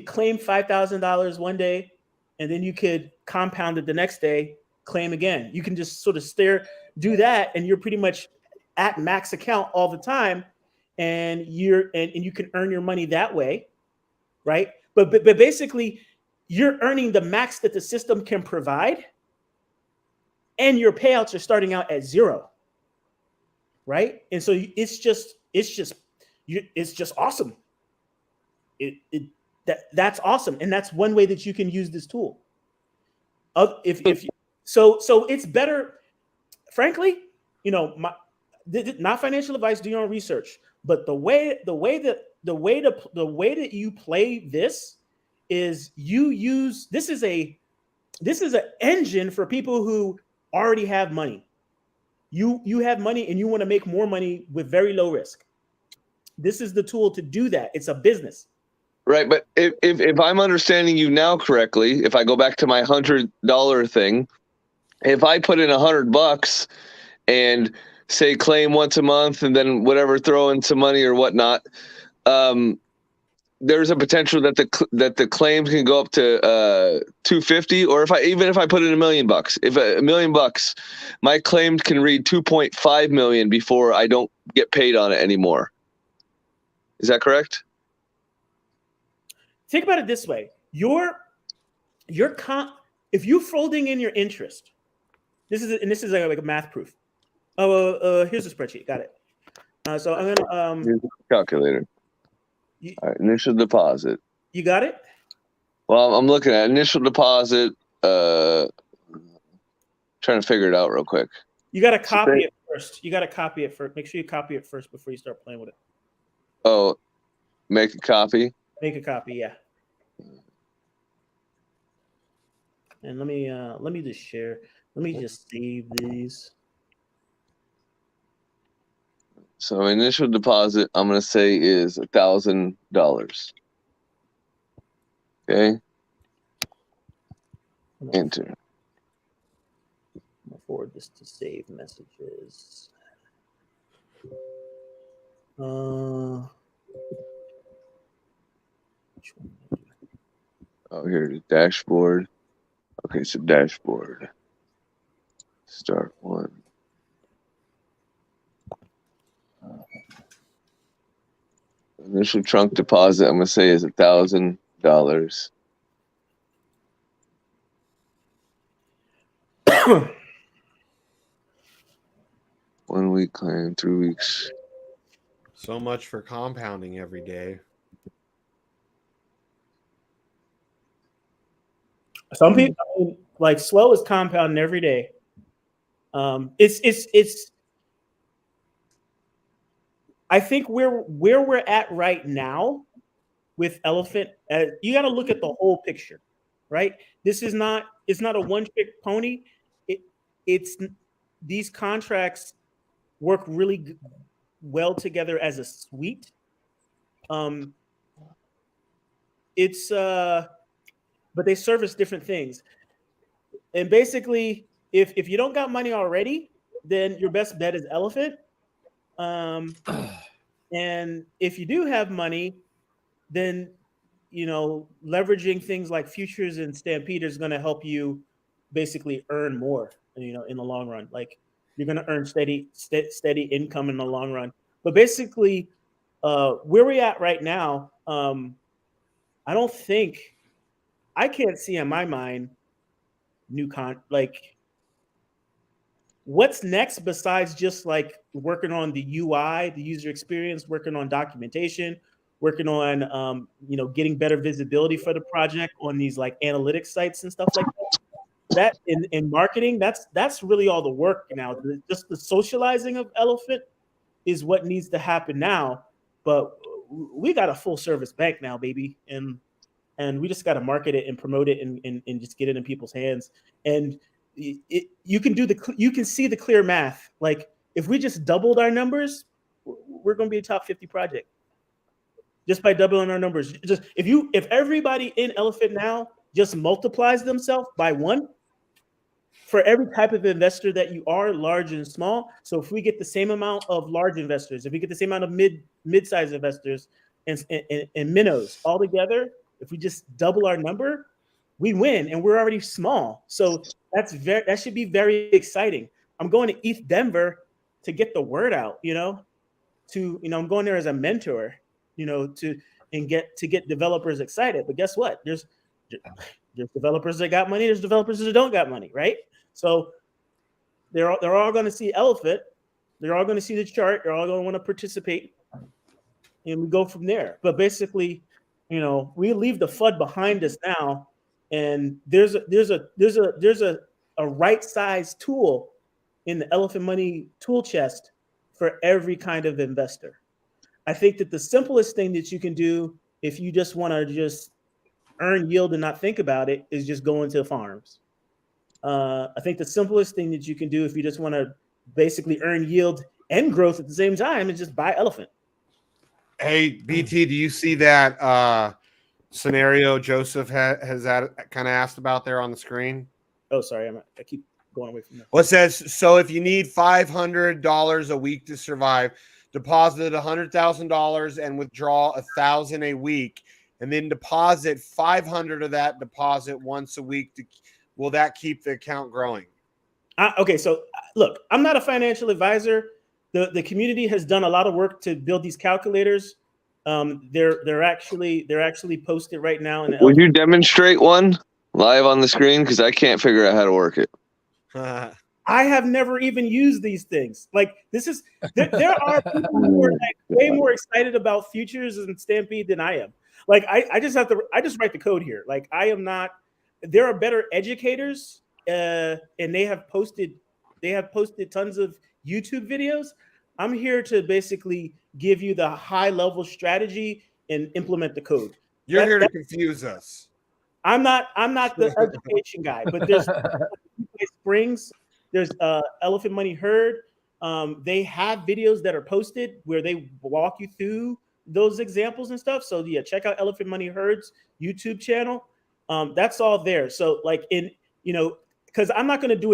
claim $5,000 one day, and then you could compound it the next day, claim again. You can just sort of do that, and you're pretty much at max account all the time, and you can earn your money that way, right? But basically, you're earning the max that the system can provide, and your payouts are starting out at zero, right? And so it's just awesome. That's awesome, and that's one way that you can use this tool. So it's better, frankly. Not financial advice. Do your own research. But the way that you play this is you use this is an engine for people who already have money. You have money and you want to make more money with very low risk. This is the tool to do that. It's a business. Right, but if I'm understanding you now correctly, if I go back to my $100 thing, if I put in $100 and say claim once a month and then whatever, throw in some money or whatnot, there's a potential that the claims can go up to 250, or if I put in $1 million, if $1 million, my claim can read 2.5 million before I don't get paid on it anymore. Is that correct? Think about it this way: if you're folding in your interest, this is like a math proof. Here's a spreadsheet. Got it. So I'm gonna here's the calculator. All right, initial deposit. You got it? Well, I'm looking at initial deposit. Trying to figure it out real quick. You got to copy it first. Make sure you copy it first before you start playing with it. Oh, make a copy. Make a copy, yeah. And let me just share. Let me just save these. So initial deposit, I'm gonna say is $1,000. Okay. Enter. I'm gonna forward this to save messages. Which one? Oh, here it is. Dashboard. Okay, so dashboard. Start one. Initial trunk deposit, I'm gonna say is $1,000. 1 week claim, 3 weeks. So much for compounding every day. Some people like slow is compounding every day. It's. I think where we're at right now with Elephant, you got to look at the whole picture, right? It's not a one-trick pony. It's these contracts work really well together as a suite. But they service different things. And basically, if you don't got money already, then your best bet is Elephant. And if you do have money, then leveraging things like futures and Stampede is going to help you basically earn more, in the long run. Like, you're going to earn steady income in the long run. But basically, where we're at right now, I don't think I can't see in my mind like what's next besides just like working on the UI, the user experience, working on documentation, working on getting better visibility for the project on these like analytics sites and stuff like that. That in marketing, that's really all the work now. Just the socializing of Elephant is what needs to happen now. But we got a full service bank now, baby, and we just got to market it and promote it and just get it in people's hands. And you can see the clear math. Like if we just doubled our numbers, we're going to be a top 50 project just by doubling our numbers. Just if everybody in Elephant now just multiplies themselves by 1 for every type of investor that you are, large and small. So if we get the same amount of large investors, if we get the same amount of mid-sized investors and minnows all together, if we just double our number, we win, and we're already small. So that should be very exciting. I'm going to ETH Denver to get the word out, I'm going there as a mentor, to get developers excited. But guess what? There's developers that got money, there's developers that don't got money, right? So they're all going to see Elephant, they're all going to see the chart, they're all going to want to participate, and we go from there. But basically, we leave the FUD behind us now, and there's a right size tool in the Elephant Money tool chest for every kind of investor. I think that the simplest thing that you can do if you just want to just earn yield and not think about it is just go into farms. I think the simplest thing that you can do if you just want to basically earn yield and growth at the same time is just buy Elephant. Hey, BT, do you see that scenario Joseph has kind of asked about there on the screen? Oh, sorry. I keep going away from that. Well, it says, so if you need $500 a week to survive, deposit $100,000 and withdraw $1,000 a week, and then deposit 500 of that deposit once a week. Will that keep the account growing? Okay, so look, I'm not a financial advisor. The community has done a lot of work to build these calculators. They're actually posted right now. Would you demonstrate one live on the screen? Because I can't figure out how to work it. I have never even used these things. Like there are people who are like way more excited about futures and Stampede than I am. Like I just write the code here. Like I am not. There are better educators, and they have posted tons of YouTube videos. I'm here to basically give you the high level strategy and implement the code. You're here to confuse us. I'm not the education guy, but there's Springs, there's Elephant Money Herd. They have videos that are posted where they walk you through those examples and stuff. So yeah, check out Elephant Money Herd's YouTube channel. That's all there. So like because I'm not going to do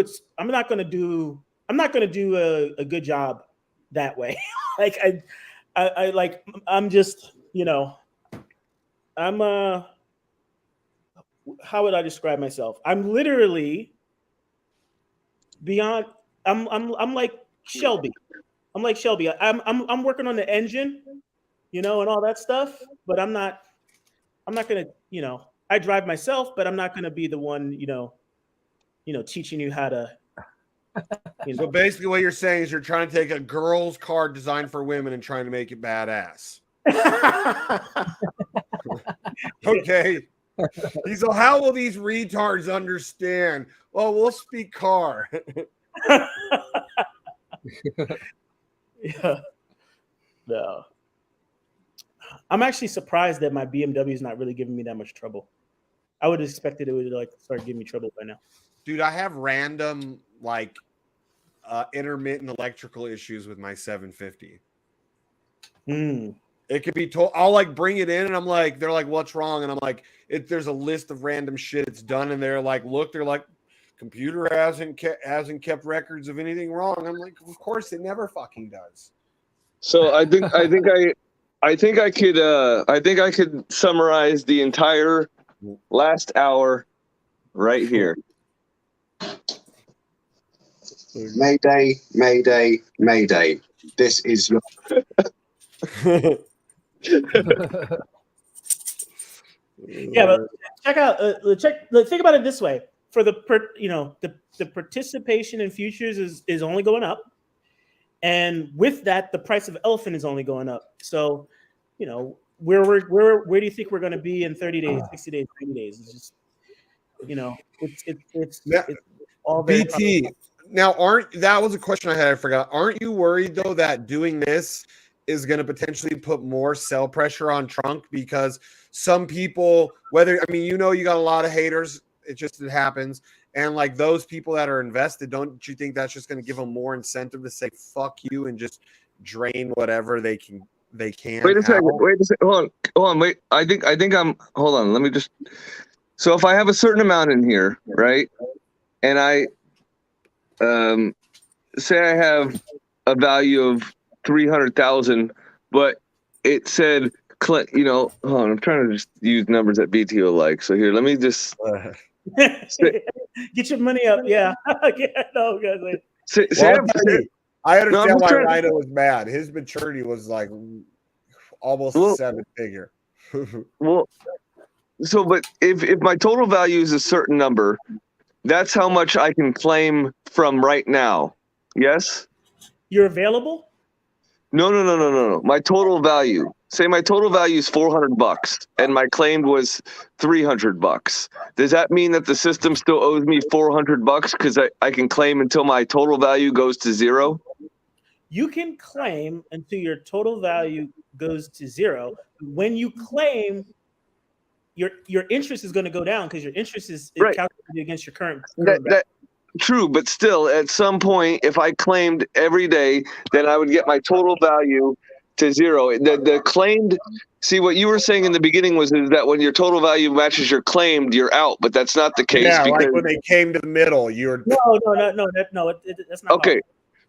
a good job that way. Like I'm just, how would I describe myself? I'm literally beyond. I'm like Shelby. I'm like Shelby. I'm working on the engine, and all that stuff. But I'm not gonna, I drive myself, but I'm not gonna be the one, teaching you how to. So basically, what you're saying is you're trying to take a girl's car designed for women and trying to make it badass. Okay. So how will these retards understand? Well, we'll speak car. Yeah. No. I'm actually surprised that my BMW is not really giving me that much trouble. I would have expected it would start giving me trouble by now. Dude, I have random intermittent electrical issues with my 750. It could be told. I'll bring it in, and they're like, "What's wrong?" And I'm like, "There's a list of random shit it's done." And they're like, "Look," they're like, "Computer hasn't kept records of anything wrong." I'm like, "Of course it never fucking does." So I think I could summarize the entire last hour right here. Mayday, mayday, mayday. This is your Yeah, but check out. Think about it this way: for the participation in futures is only going up, and with that, the price of elephant is only going up. So, where do you think we're going to be in 30 days, 60 days, 90 days? It's just, it's all very BT. Now, that was a question I had. I forgot. Aren't you worried though that doing this is going to potentially put more sell pressure on Trump, because some people, you got a lot of haters. It happens. And like those people that are invested, don't you think that's just going to give them more incentive to say, fuck you, and just drain whatever they can? Wait a second. Hold on. Wait. I think hold on. Let me just, so if I have a certain amount in here, right? And I, say I have a value of 300,000, but it said, hold on, I'm trying to just use numbers that BT will like. So here, let me just get your money up. Yeah. No, guys. I understand why Rhino was mad. His maturity was like almost seven figure. Well, so, but if my total value is a certain number, that's how much I can claim from right now. Yes? You're available? No. My total value. Say my total value is $400 and my claimed was $300. Does that mean that the system still owes me $400 because I can claim until my total value goes to zero? You can claim until your total value goes to zero. When you claim, your interest is going to go down because your interest is right. calculated against your current True, but still, at some point, if I claimed every day, then I would get my total value to zero. The claimed, see, what you were saying in the beginning is that when your total value matches your claimed, you're out, but that's not the case. Yeah, because, like when they came to the middle, you're... No, that's not okay.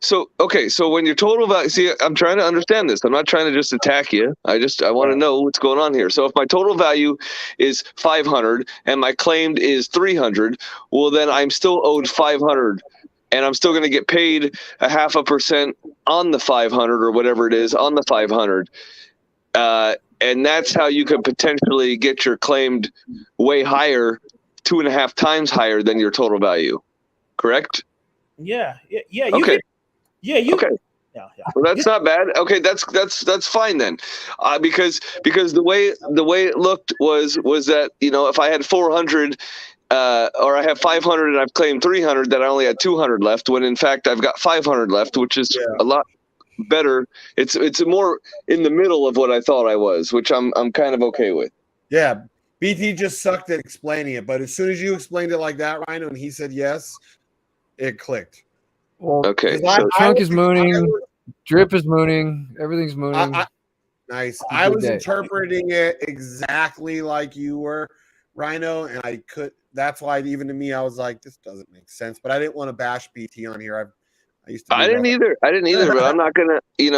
So when your total value, see, I'm trying to understand this. I'm not trying to just attack you. I want to know what's going on here. So if my total value is 500 and my claimed is 300, well, then I'm still owed 500 and I'm still going to get paid 0.5% on the 500 or whatever it is on the 500. And that's how you could potentially get your claimed way higher, 2.5 times higher than your total value. Correct? Yeah. Okay. Okay. Yeah. Well, that's not bad. Okay, that's fine then, because the way it looked was that if I had 400, or I have 500 and I've claimed 300, that I only had 200 left. When in fact I've got 500 left, which is a lot better. It's more in the middle of what I thought I was, which I'm kind of okay with. Yeah, BT just sucked at explaining it, but as soon as you explained it like that, Rhino, and he said yes, it clicked. Well, okay, so Chunk is mooning, Drip is mooning, everything's mooning. Nice. I was interpreting it exactly like you were, Rhino, and that's why even to me, I was like, this doesn't make sense. But I didn't want to bash BT on here. I used to. I didn't either, but I'm not gonna. He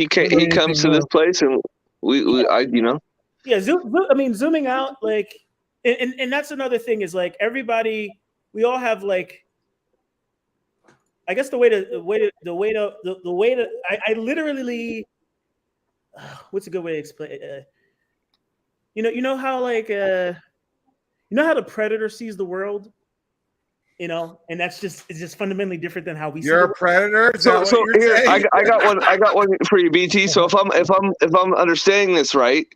comes to this place, and Yeah, zooming out, like, and that's another thing is like everybody, we all have like. I guess the way to I literally what's a good way to explain it? You know how like how the predator sees the world, and it's just fundamentally different than how we see the world. You're a predator. So here I got one for you, BT. So if I'm understanding this right,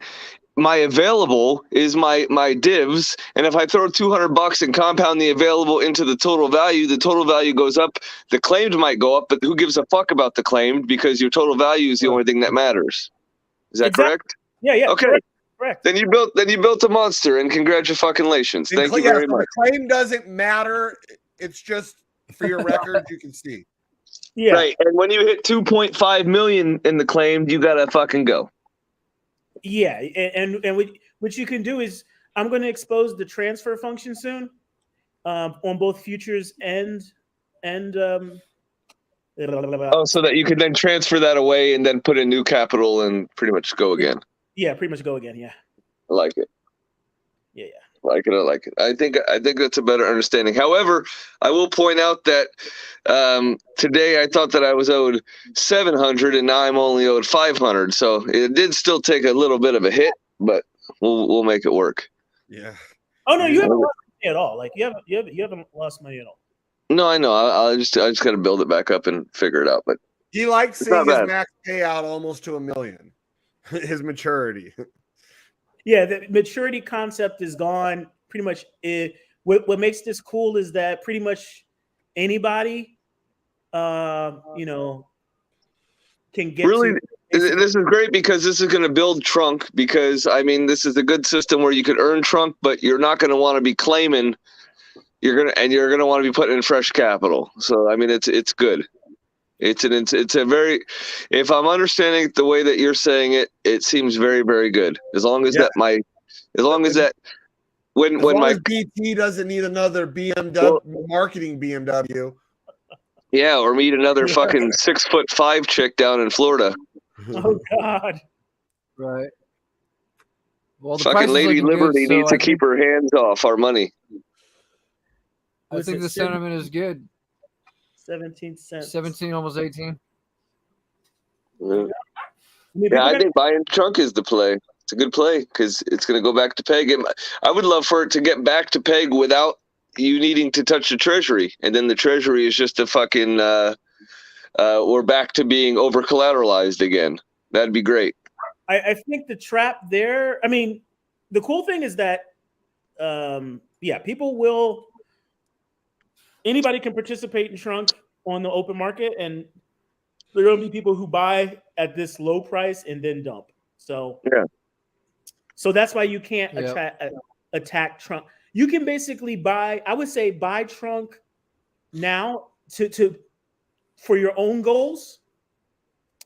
my available is my divs, and if I throw $200 and compound the available into the total value goes up. The claimed might go up, but who gives a fuck about the claimed, because your total value is the only thing that matters. Is that correct? Yeah. Okay. Correct. Then you built a monster, and congratulations. Thank you very much. The claim doesn't matter. It's just for your record, you can see. Yeah. Right. And when you hit 2.5 million in the claimed, you gotta fucking go. Yeah, and what you can do is I'm going to expose the transfer function soon on both futures and so that you can then transfer that away and then put in new capital and pretty much go again. Yeah, pretty much go again. Yeah, I like it. Yeah. like it. I like it. I think that's a better understanding. However, I will point out that today I thought that I was owed 700, and now I'm only owed 500. So it did still take a little bit of a hit, but we'll make it work. Yeah. Oh no, you haven't lost money at all. Like you haven't lost money at all. No, I know. I just got to build it back up and figure it out. But he likes it's seeing not his bad. max payout almost to $1 million. His maturity. Yeah, the maturity concept is gone. Pretty much, what makes this cool is that pretty much anybody, can get really. to. This is great because this is going to build trunk. Because I mean, this is a good system where you could earn trunk, but you're not going to want to be claiming. You're gonna want to be putting in fresh capital. So I mean, it's good. It's a very, if I'm understanding the way that you're saying it, it seems very, very good. As long as that when my BT doesn't need another BMW marketing BMW. Yeah, or meet another fucking 6'5" chick down in Florida. Oh God. Right. Well, the fucking Lady Liberty needs to keep her hands off our money. I think the sentiment is good. 17 cents. 17, almost 18. Yeah, I think buying trunk is the play. It's a good play because it's going to go back to peg. I would love for it to get back to peg without you needing to touch the treasury, and then the treasury is just a fucking. We're back to being over collateralized again. That'd be great. I think the trap there. I mean, the cool thing is that, people will. Anybody can participate in trunk on the open market, and there are going to be people who buy at this low price and then dump. So so that's why you can't attack trunk. You can basically buy. I would say buy trunk now to for your own goals,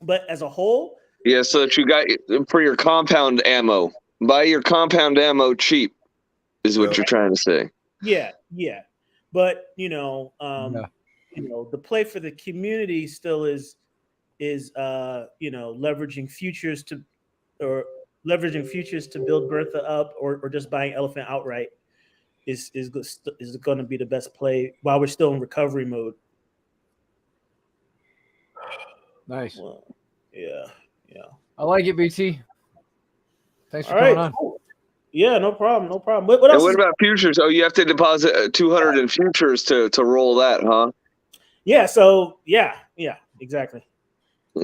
but as a whole, so that you got for your compound ammo. Buy your compound ammo cheap, is what you're trying to say. Yeah. But the play for the community still is leveraging futures to build Bertha up, or just buying Elephant outright is going to be the best play while we're still in recovery mode. Nice. Well, yeah. I like it, BT. Thanks for coming on. Cool. Yeah, no problem. What else? What about futures? Oh, you have to deposit 200 in futures to roll that, huh? Yeah. So yeah, exactly.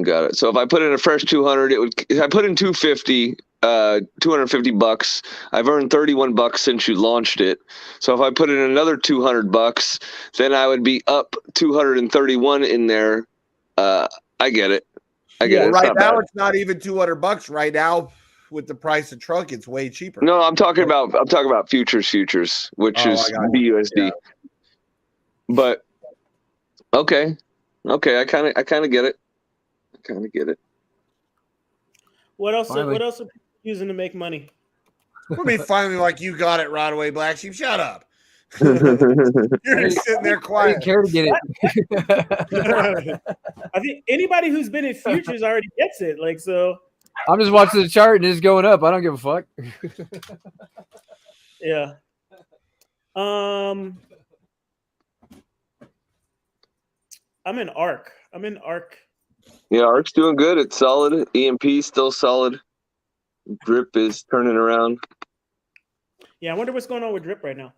Got it. So if I put in a fresh 200, if I put in 250, $250. I've earned $31 since you launched it. So if I put in another $200, then I would be up 231 in there. I get it. Right now, it's not even $200. Right now, with the price of trunk, it's way cheaper. No, I'm talking about futures, which is BUSD. Yeah. But okay, I kind of get it. What else? Finally. What else are people using to make money? What do you mean finally? Like you got it right away, BlackSheep. Shut up. You're sitting there quiet. I didn't care to get it. I think anybody who's been in futures already gets it. Like so. I'm just watching the chart and it's going up. I don't give a fuck. Yeah. I'm in ARC. Yeah, ARC's doing good. It's solid. EMP still solid. Drip is turning around. Yeah, I wonder what's going on with Drip right now.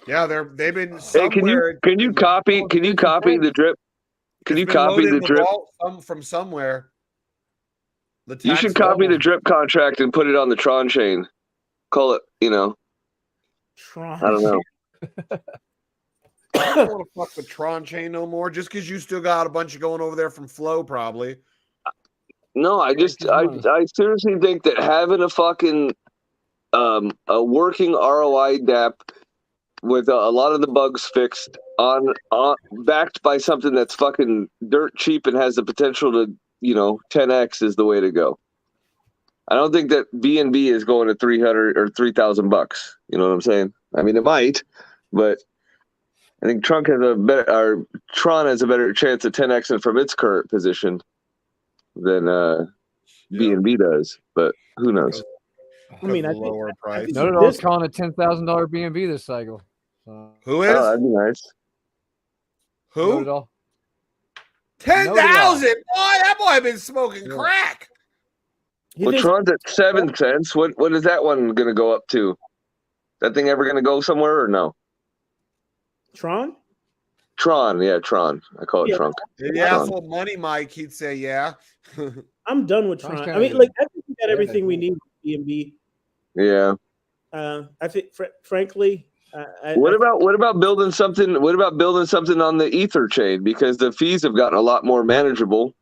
Yeah, they've been somewhere. Hey, can you copy the Drip? Can you copy the Drip from somewhere? You should copy the Drip contract and put it on the Tron chain. Call it, Tron. I don't know. I don't want to fuck with Tron chain no more. Just because you still got a bunch of going over there from Flow, probably. No, I seriously think that having a fucking a working ROI DApp with a lot of the bugs fixed on backed by something that's fucking dirt cheap and has the potential to 10x is the way to go. I don't think that BNB is going to $300 or $3,000. You know what I'm saying? I mean, it might, but I think Tron has a better chance of 10xing from its current position than BNB does. But who knows? I mean, the I think lower price. Not at all calling a $10,000 B&B this cycle. So, Who Oh, is? that'd be nice. not Who? at all. 10,000. Boy, that boy been smoking crack. Well, Tron's at 7 cents. What is that one going to go up to? That thing ever going to go somewhere or no? Tron? Tron, yeah, Tron. I call it Trunk. If you asked for money, Mike, he'd say yeah. I'm done with Tron's Tron. kinda I mean, like, I think we got everything we need with B&B. Yeah. I think, frankly, What about building something? What about building something on the Ether chain? Because the fees have gotten a lot more manageable.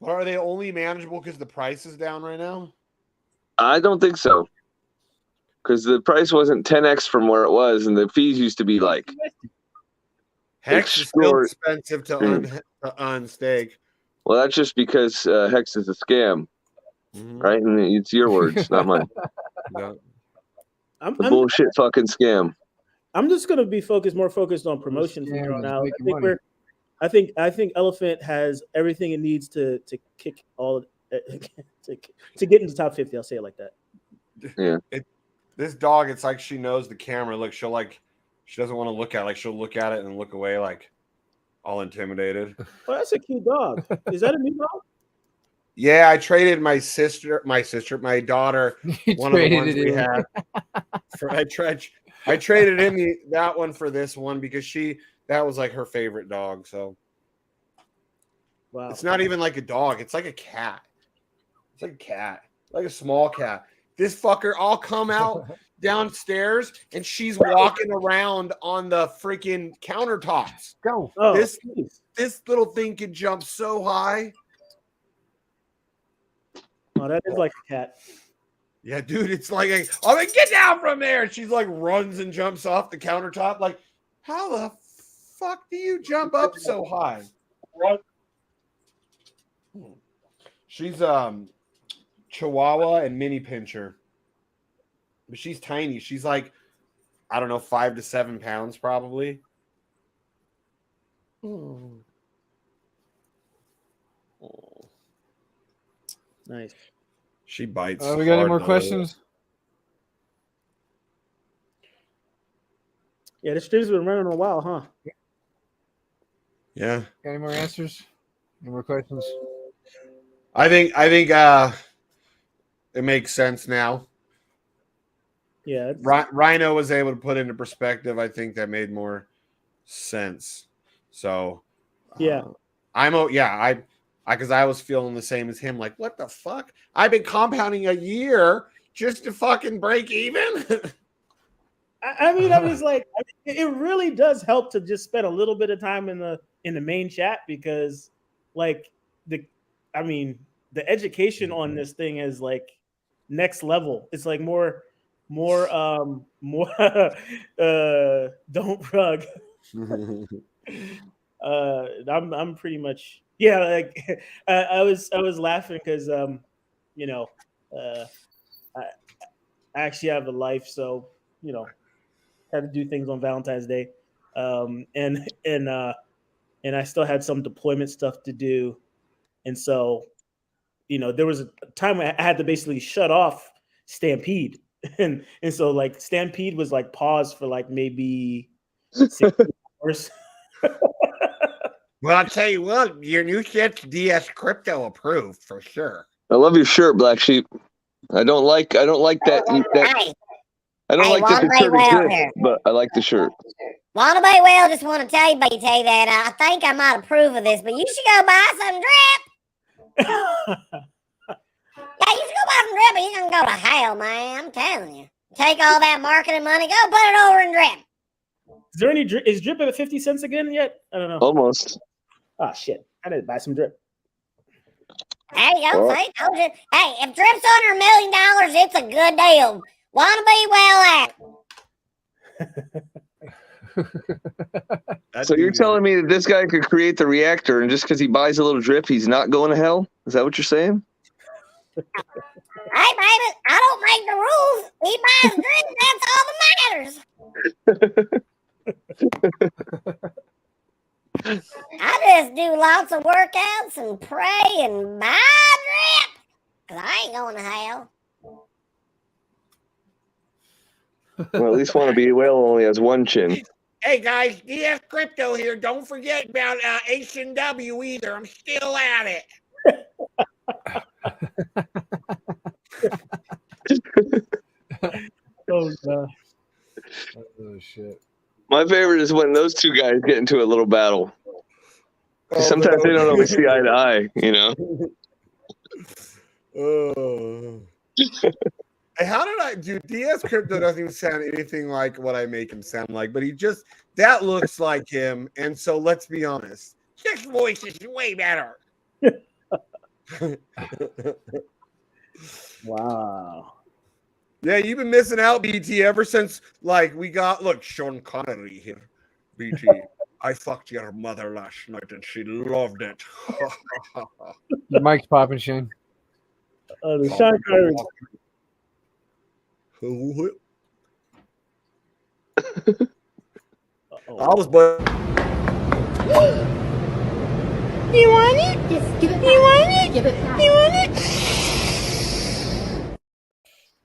But are they only manageable because the price is down right now? I don't think so. Because the price wasn't 10x from where it was, and the fees used to be like Hex is still expensive to unstake. Well, that's just because Hex is a scam, right? And it's your words, not mine. No. I'm bullshit fucking scam. I'm just gonna be more focused on promotion from here on out. I think Elephant has everything it needs to kick all to get into the top 50. I'll say it like that. Yeah. This dog, it's like she knows the camera. Look, she doesn't want to look at it. Like she'll look at it and look away, like all intimidated. Oh, that's a cute dog. Is that a new dog? Yeah, I traded my daughter, one of the ones we had. I traded in that one for this one because that was like her favorite dog. So wow, it's not even like a dog; it's like a cat. It's like a cat, like a small cat. This fucker, I'll come out downstairs and she's walking around on the freaking countertops. Go. Oh, this little thing can jump so high. Oh, that is like a cat. Yeah, dude, it's like, get down from there. And she's like runs and jumps off the countertop. Like, how the fuck do you jump up so high? She's Chihuahua and mini pincher. But she's tiny. She's like, I don't know, 5 to 7 pounds probably. Oh. Nice. She bites. We got any more questions? Yeah, the stream's been running a while, huh? Yeah. Got any more answers? Any more questions? I think it makes sense now. Yeah. Rhino was able to put into perspective. I think that made more sense. So yeah, because I was feeling the same as him. Like, what the fuck? I've been compounding a year just to fucking break even. I mean, I was like, it really does help to just spend a little bit of time in the main chat because, like, the education on this thing is like next level. It's like more don't rug. I'm pretty much like I was laughing because I actually have a life, so had to do things on Valentine's Day, and I still had some deployment stuff to do, and so there was a time I had to basically shut off Stampede, and so like Stampede was like paused for like maybe 6 hours. Well, I'll tell you what, your new shit's DS crypto approved for sure. I love your shirt, Black Sheep. I don't like that. I don't like that the shirt exists, but I like the shirt. Wanna be well, just want to tell you that I think I might approve of this, but you should go buy some drip. Yeah, you should go buy some drip, but you're gonna go to hell, man. I'm telling you. Take all that marketing money, go put it over in drip. Is there any drip? Is drip at 50 cents again yet? I don't know. Almost. Oh shit! I didn't buy some drip. Hey, yo, hey, if drip's under $1 million, it's a good deal. Wanna be well at. So you're telling me that this guy could create the reactor, and just because he buys a little drip, he's not going to hell? Is that what you're saying? Hey, baby, I don't make the rules. He buys drip. That's all that matters. I just do lots of workouts and pray and buy drip. Because I ain't going to hell. Well, at least Wannabe Whale only has one chin. Hey guys, DS Crypto here. Don't forget about H&W either. I'm still at it. Oh god. Oh shit. My favorite is when those two guys get into a little battle. Oh, Sometimes they no. don't always see eye to eye, you know. Hey, how did I do? DS Crypto doesn't even sound anything like what I make him sound like, but that looks like him. And so let's be honest. This voice is way better. Wow. Yeah, you've been missing out, BT, ever since we got Sean Connery here. BT, I fucked your mother last night and she loved it. Your mic's popping, Shane. The Sean Connery. I was but You want it? Just give it back. You want it? Give it back. You want it?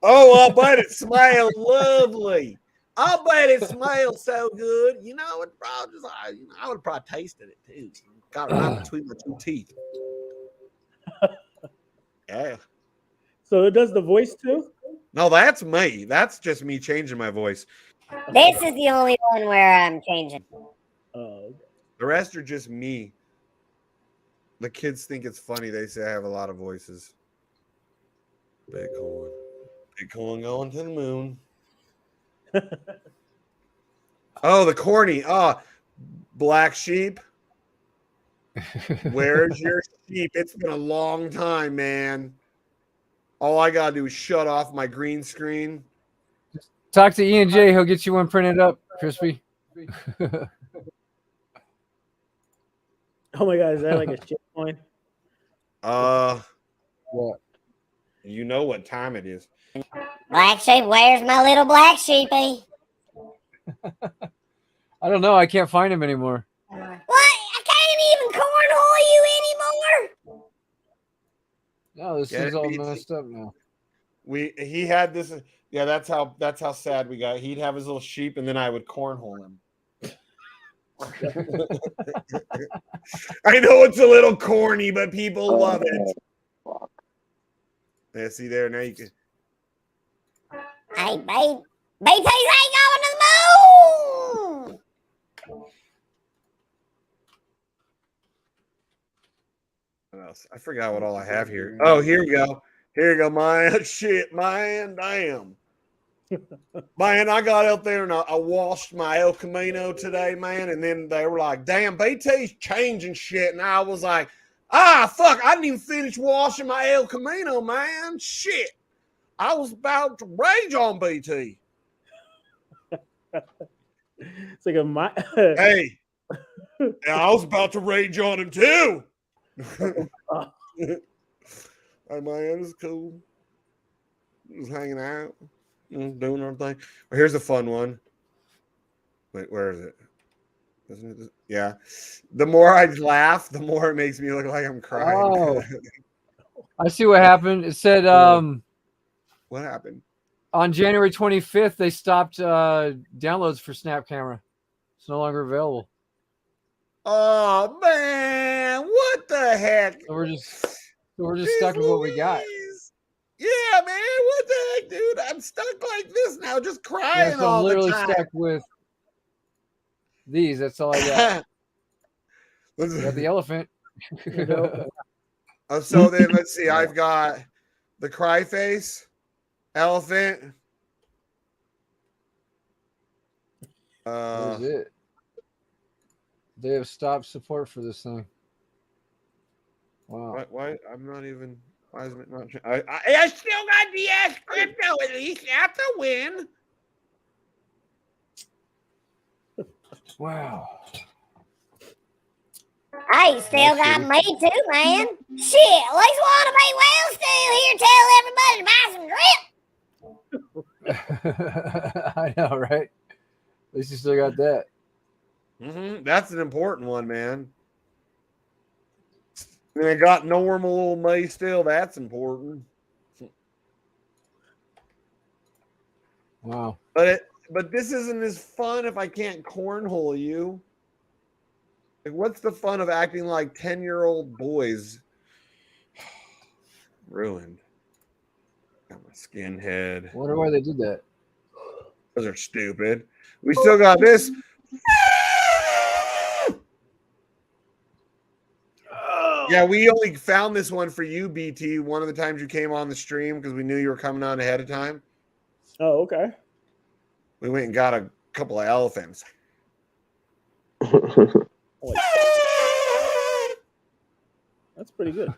oh, I'll bet it smells lovely. I'll bet it smells so good. You know, it probably I would have probably tasted it too. Got it right between my two teeth. Yeah. So it does the voice too? No, that's me. That's just me changing my voice. This is the only one where I'm changing. Oh. The rest are just me. The kids think it's funny. They say I have a lot of voices. Bitcoin. Bitcoin going to the moon. Oh, the corny. Oh, Black Sheep. Where's your sheep? It's been a long time, man. All I gotta do is shut off my green screen. Talk to Ian J. He'll get you one printed up, Crispy. Oh my god, is that like a shit coin? What? You know what time it is. Black sheep, where's my little black sheepy? I don't know. I can't find him anymore. What? I can't even cornhole you anymore. No, this Get is it, all BT? messed up now. He had this. Yeah, that's how sad we got. He'd have his little sheep, and then I would cornhole him. I know it's a little corny, but people love it. Yeah, see there now you can. Hey, babe. BT's ain't going to the moon. What else? I forgot what all I have here. Oh, here we go. Here you go, man. Shit, man. Damn. Man, I got out there and I washed my El Camino today, man. And then they were like, damn, BT's changing shit. And I was like, fuck. I didn't even finish washing my El Camino, man. Shit. I was about to rage on BT. It's like a Hey, I was about to rage on him too. Hey, man, it's cool. Just hanging out, doing our thing. Well, here's a fun one. Wait, where is it? Isn't it? Yeah. The more I laugh, the more it makes me look like I'm crying. Oh. I see what happened. It said what happened? on January 25th, they stopped downloads for Snap Camera. It's no longer available. Oh, man. What the heck? So we're just stuck with what we got. Yeah, man. What the heck, dude? I'm stuck like this now, just crying Yeah, so all I'm literally the time. stuck with these. That's all I got. Got the elephant. So then let's see. I've got the cry face, elephant. That was it. They have stopped support for this thing. Wow. Why? I'm not even. Why is it not? I still got DS Crypto at least after win. Wow. Hey, still got me too, man. Shit, at least Wannabe Whale still here. Tell everybody to buy some drip. I know, right? At least you still got that. That's an important one, man. And I got normal old May still. That's important. Wow. But this isn't as fun if I can't cornhole you. Like, what's the fun of acting like 10-year-old boys? Ruined. Got my skinhead. I wonder why they did that. Those are stupid. We still got this. Yeah, we only found this one for you, BT, one of the times you came on the stream because we knew you were coming on ahead of time. Oh, okay. We went and got a couple of elephants. That's pretty good.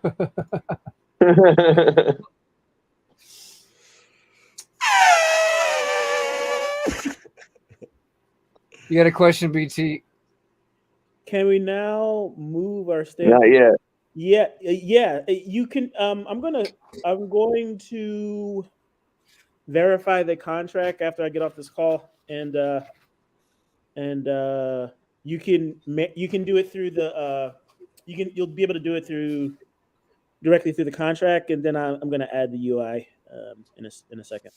You got a question, BT? Can we now move our state? Not yet. Yeah. You can. I'm going to verify the contract after I get off this call, and you can do it through the you'll be able to do it directly through the contract, and then I'm going to add the UI in a second.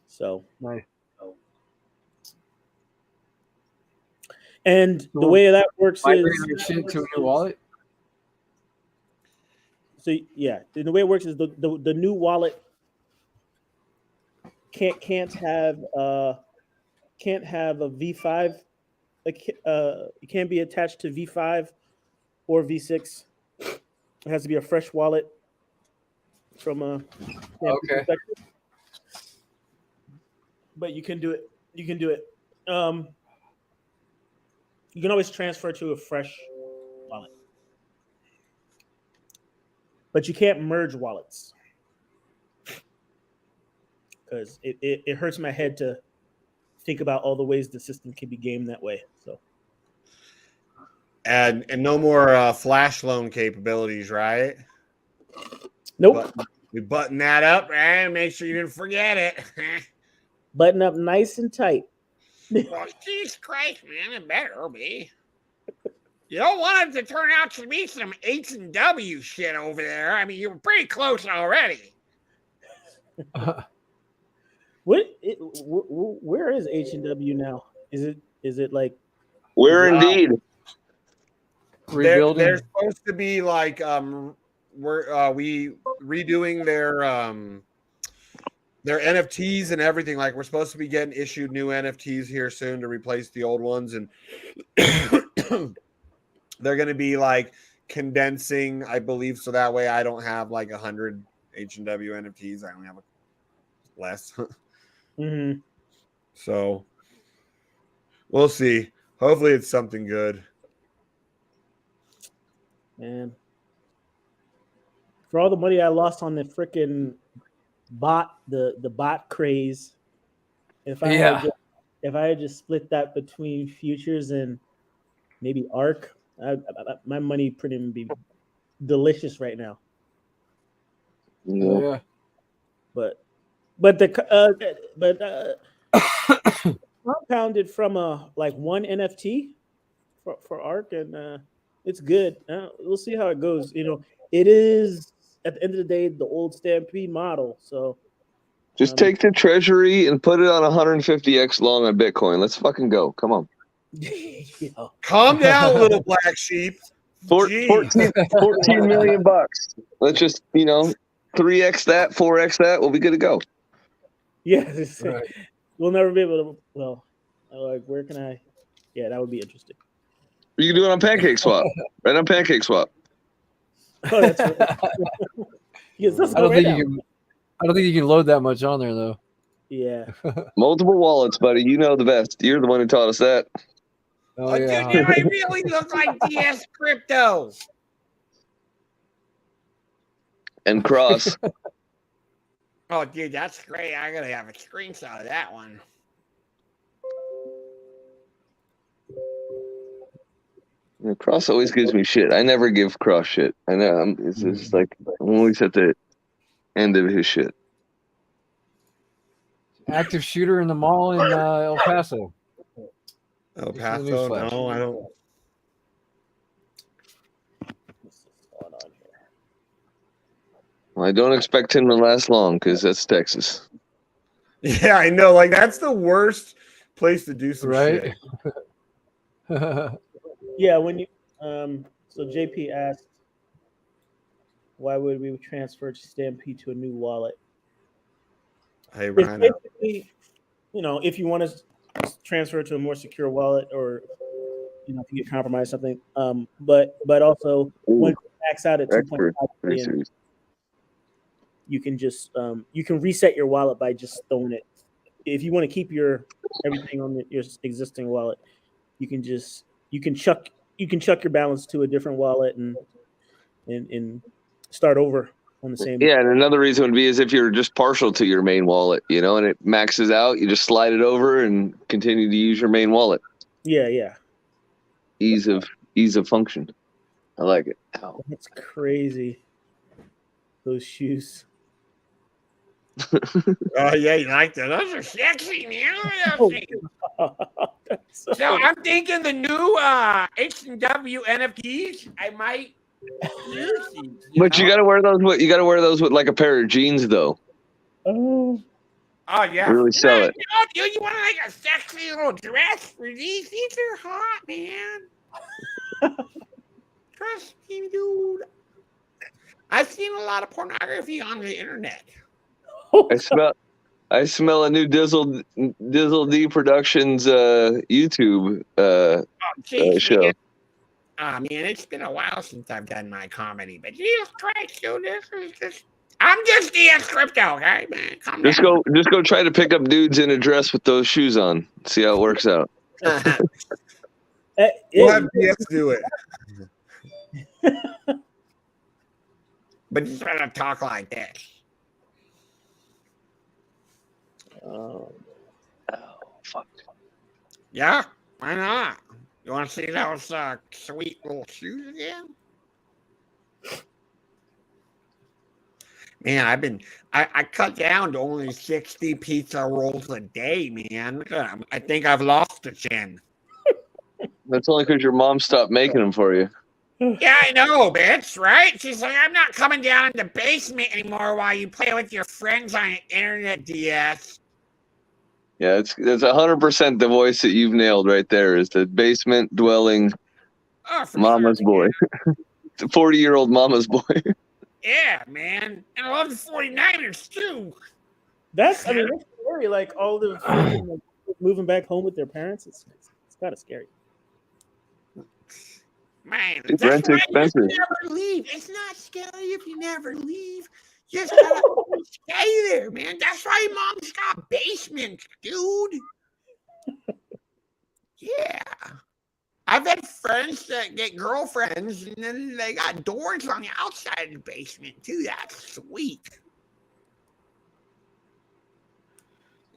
So Nice. And the way that works Migrating is your shit to a new wallet. So yeah, the way it works is the new wallet can't have a V5. It can't be attached to V5 or V6. It has to be a fresh wallet from a perspective. But you can do it. You can do it. You can always transfer to a fresh wallet, but you can't merge wallets because it hurts my head to think about all the ways the system can be gamed that way. So, and no more flash loan capabilities, right? Nope. We button that up and make sure you didn't forget it. Button up nice and tight. Well, Jesus Christ, man, it better be. You don't want it to turn out to be some H&W shit over there. I mean, you were pretty close already. Where is H&W now? Is it like? Where indeed? Rebuilding. They're supposed to be like we redoing their NFTs and everything. Like, we're supposed to be getting issued new NFTs here soon to replace the old ones, and they're going to be like condensing, I believe, so that way I don't have like 100 H&W NFTs. I only have less. Mm-hmm. So we'll see. Hopefully it's something good. Man, for all the money I lost on the freaking bot, the bot craze, if I had just split that between futures and maybe ARC, my money pretty be delicious right now. Yeah. But compounded from one NFT for ARC, and it's good. We'll see how it goes. You know, it is at the end of the day the old Stampede model. So just take the treasury and put it on 150x long on Bitcoin. Let's fucking go. Come on. Calm down, little black sheep. 14 million bucks. Let's just, 3x that, 4x that. We'll be good to go. Yeah, right. We'll never be able to. Well, where can I? Yeah, that would be interesting. You can do it on Pancake Swap. Right on Pancake Swap. Oh, that's right. Yes, I don't think you can load that much on there though. Yeah. Multiple wallets, buddy. You know the best. You're the one who taught us that. Oh yeah. Dude, I really look like DS Crypto. And Cross. Oh, dude, that's great. I gotta have a screenshot of that one. Cross always gives me shit. I never give Cross shit. I know. It's just like I'm always at the end of his shit. Active shooter in the mall in El Paso. El Paso? No, I don't. Well, I don't expect him to last long because that's Texas. Yeah, I know. Like that's the worst place to do some Right? shit. Yeah, when you so JP asked, why would we transfer Stampede to a new wallet? Hey, It's Ryan. basically, if you want to transfer to a more secure wallet, or if you get compromised or something. But also Ooh, once you max out at 2.5 expert. million, you can just you can reset your wallet by just throwing it. If you want to keep your everything on your existing wallet, you can chuck your balance to a different wallet and start over on the same. Yeah, and another reason would be is if you're just partial to your main wallet, and it maxes out, you just slide it over and continue to use your main wallet. Yeah. Ease of function. I like it. Ow. That's crazy. Those shoes. Oh yeah, you like that? Those are sexy, man. Oh, So I'm thinking the new H&W NFTs. I might use these. But you got to wear those. You got to wear those with like a pair of jeans, though. Oh. Oh yeah. Really sell it. Dude, you want like a sexy little dress for these? These are hot, man. Trust me, dude. I've seen a lot of pornography on the internet. I smell a new Dizzle D Productions YouTube show. Man. Man, it's been a while since I've done my comedy, but Jesus Christ, dude, this is just. I'm just DS Crypto, okay, man. Just go try to pick up dudes in a dress with those shoes on. See how it works out. We'll have DS do it. But you gotta talk like this. Oh, fuck. Yeah, why not? You want to see those sweet little shoes again? Man, I cut down to only 60 pizza rolls a day, man. I think I've lost a chin. That's only because your mom stopped making them for you. Yeah, I know, bitch, right? She's like, I'm not coming down in the basement anymore while you play with your friends on the internet, DS. Yeah, it's 100% the voice that you've nailed right there is the basement dwelling mama's boy. It's a 40-year-old mama's boy. Yeah, man. And I love the 49ers too. That's scary. Like all the children, moving back home with their parents. It's kind of scary. Man, It's rent's expensive. You never leave. It's not scary if you never leave. You just gotta stay there, man. That's why mom's got basements, dude. Yeah. I've had friends that get girlfriends and then they got doors on the outside of the basement too. That's sweet.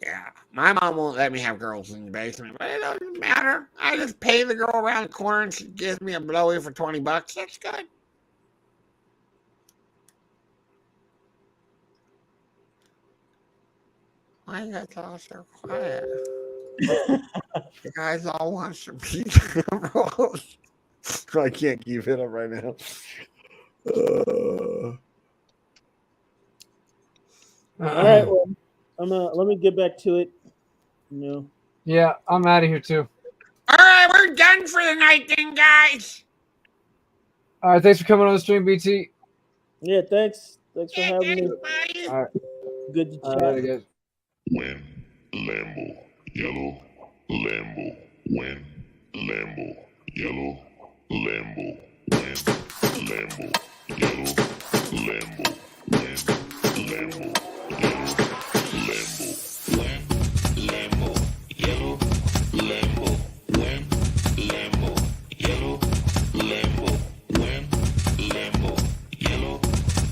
Yeah. My mom won't let me have girls in the basement, but it doesn't matter. I just pay the girl around the corner and she gives me a blowy for $20. That's good. Why you guys all so quiet? You guys all want some pizza rolls. I can't keep it up right now. All right, well, let me get back to it. Yeah, I'm out of here too. All right, we're done for the night then, guys. All right, thanks for coming on the stream, BT. Yeah, thanks. Thanks for having me. Buddy. All right. Good to chat. All right, guys. When Lambo, yellow, Lambo, when Lambo, yellow, Lambo, when Lambo, yellow, Lambo, when Lambo, yellow, Lambo, when Lambo, yellow, Lambo, when Lambo, yellow, Lambo, when Lambo, yellow,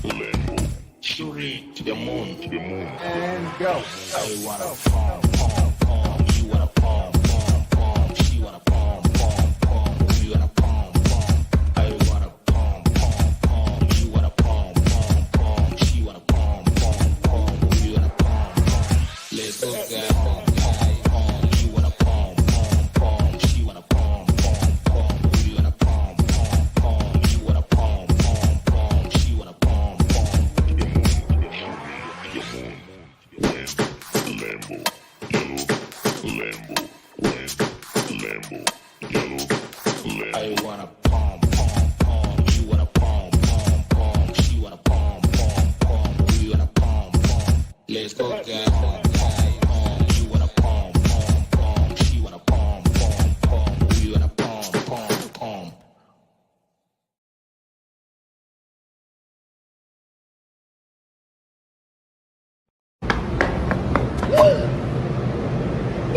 Lambo, shooting to the moon, And go. I wanna pom pom pom. You wanna pom pom pom. She wanna pom pom pom. We wanna pom pom. I wanna pom pom pom. You wanna pom pom pom. She wanna pom pom pom. We wanna pom pom. Let's go get pom pom pom. You wanna pom pom pom. She wanna pom pom pom. We wanna pom pom pom. You wanna pom pom pom. She wanna pom pom. Lambo,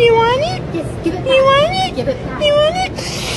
You want it? Just give it back. You want it? Give it back. You want it?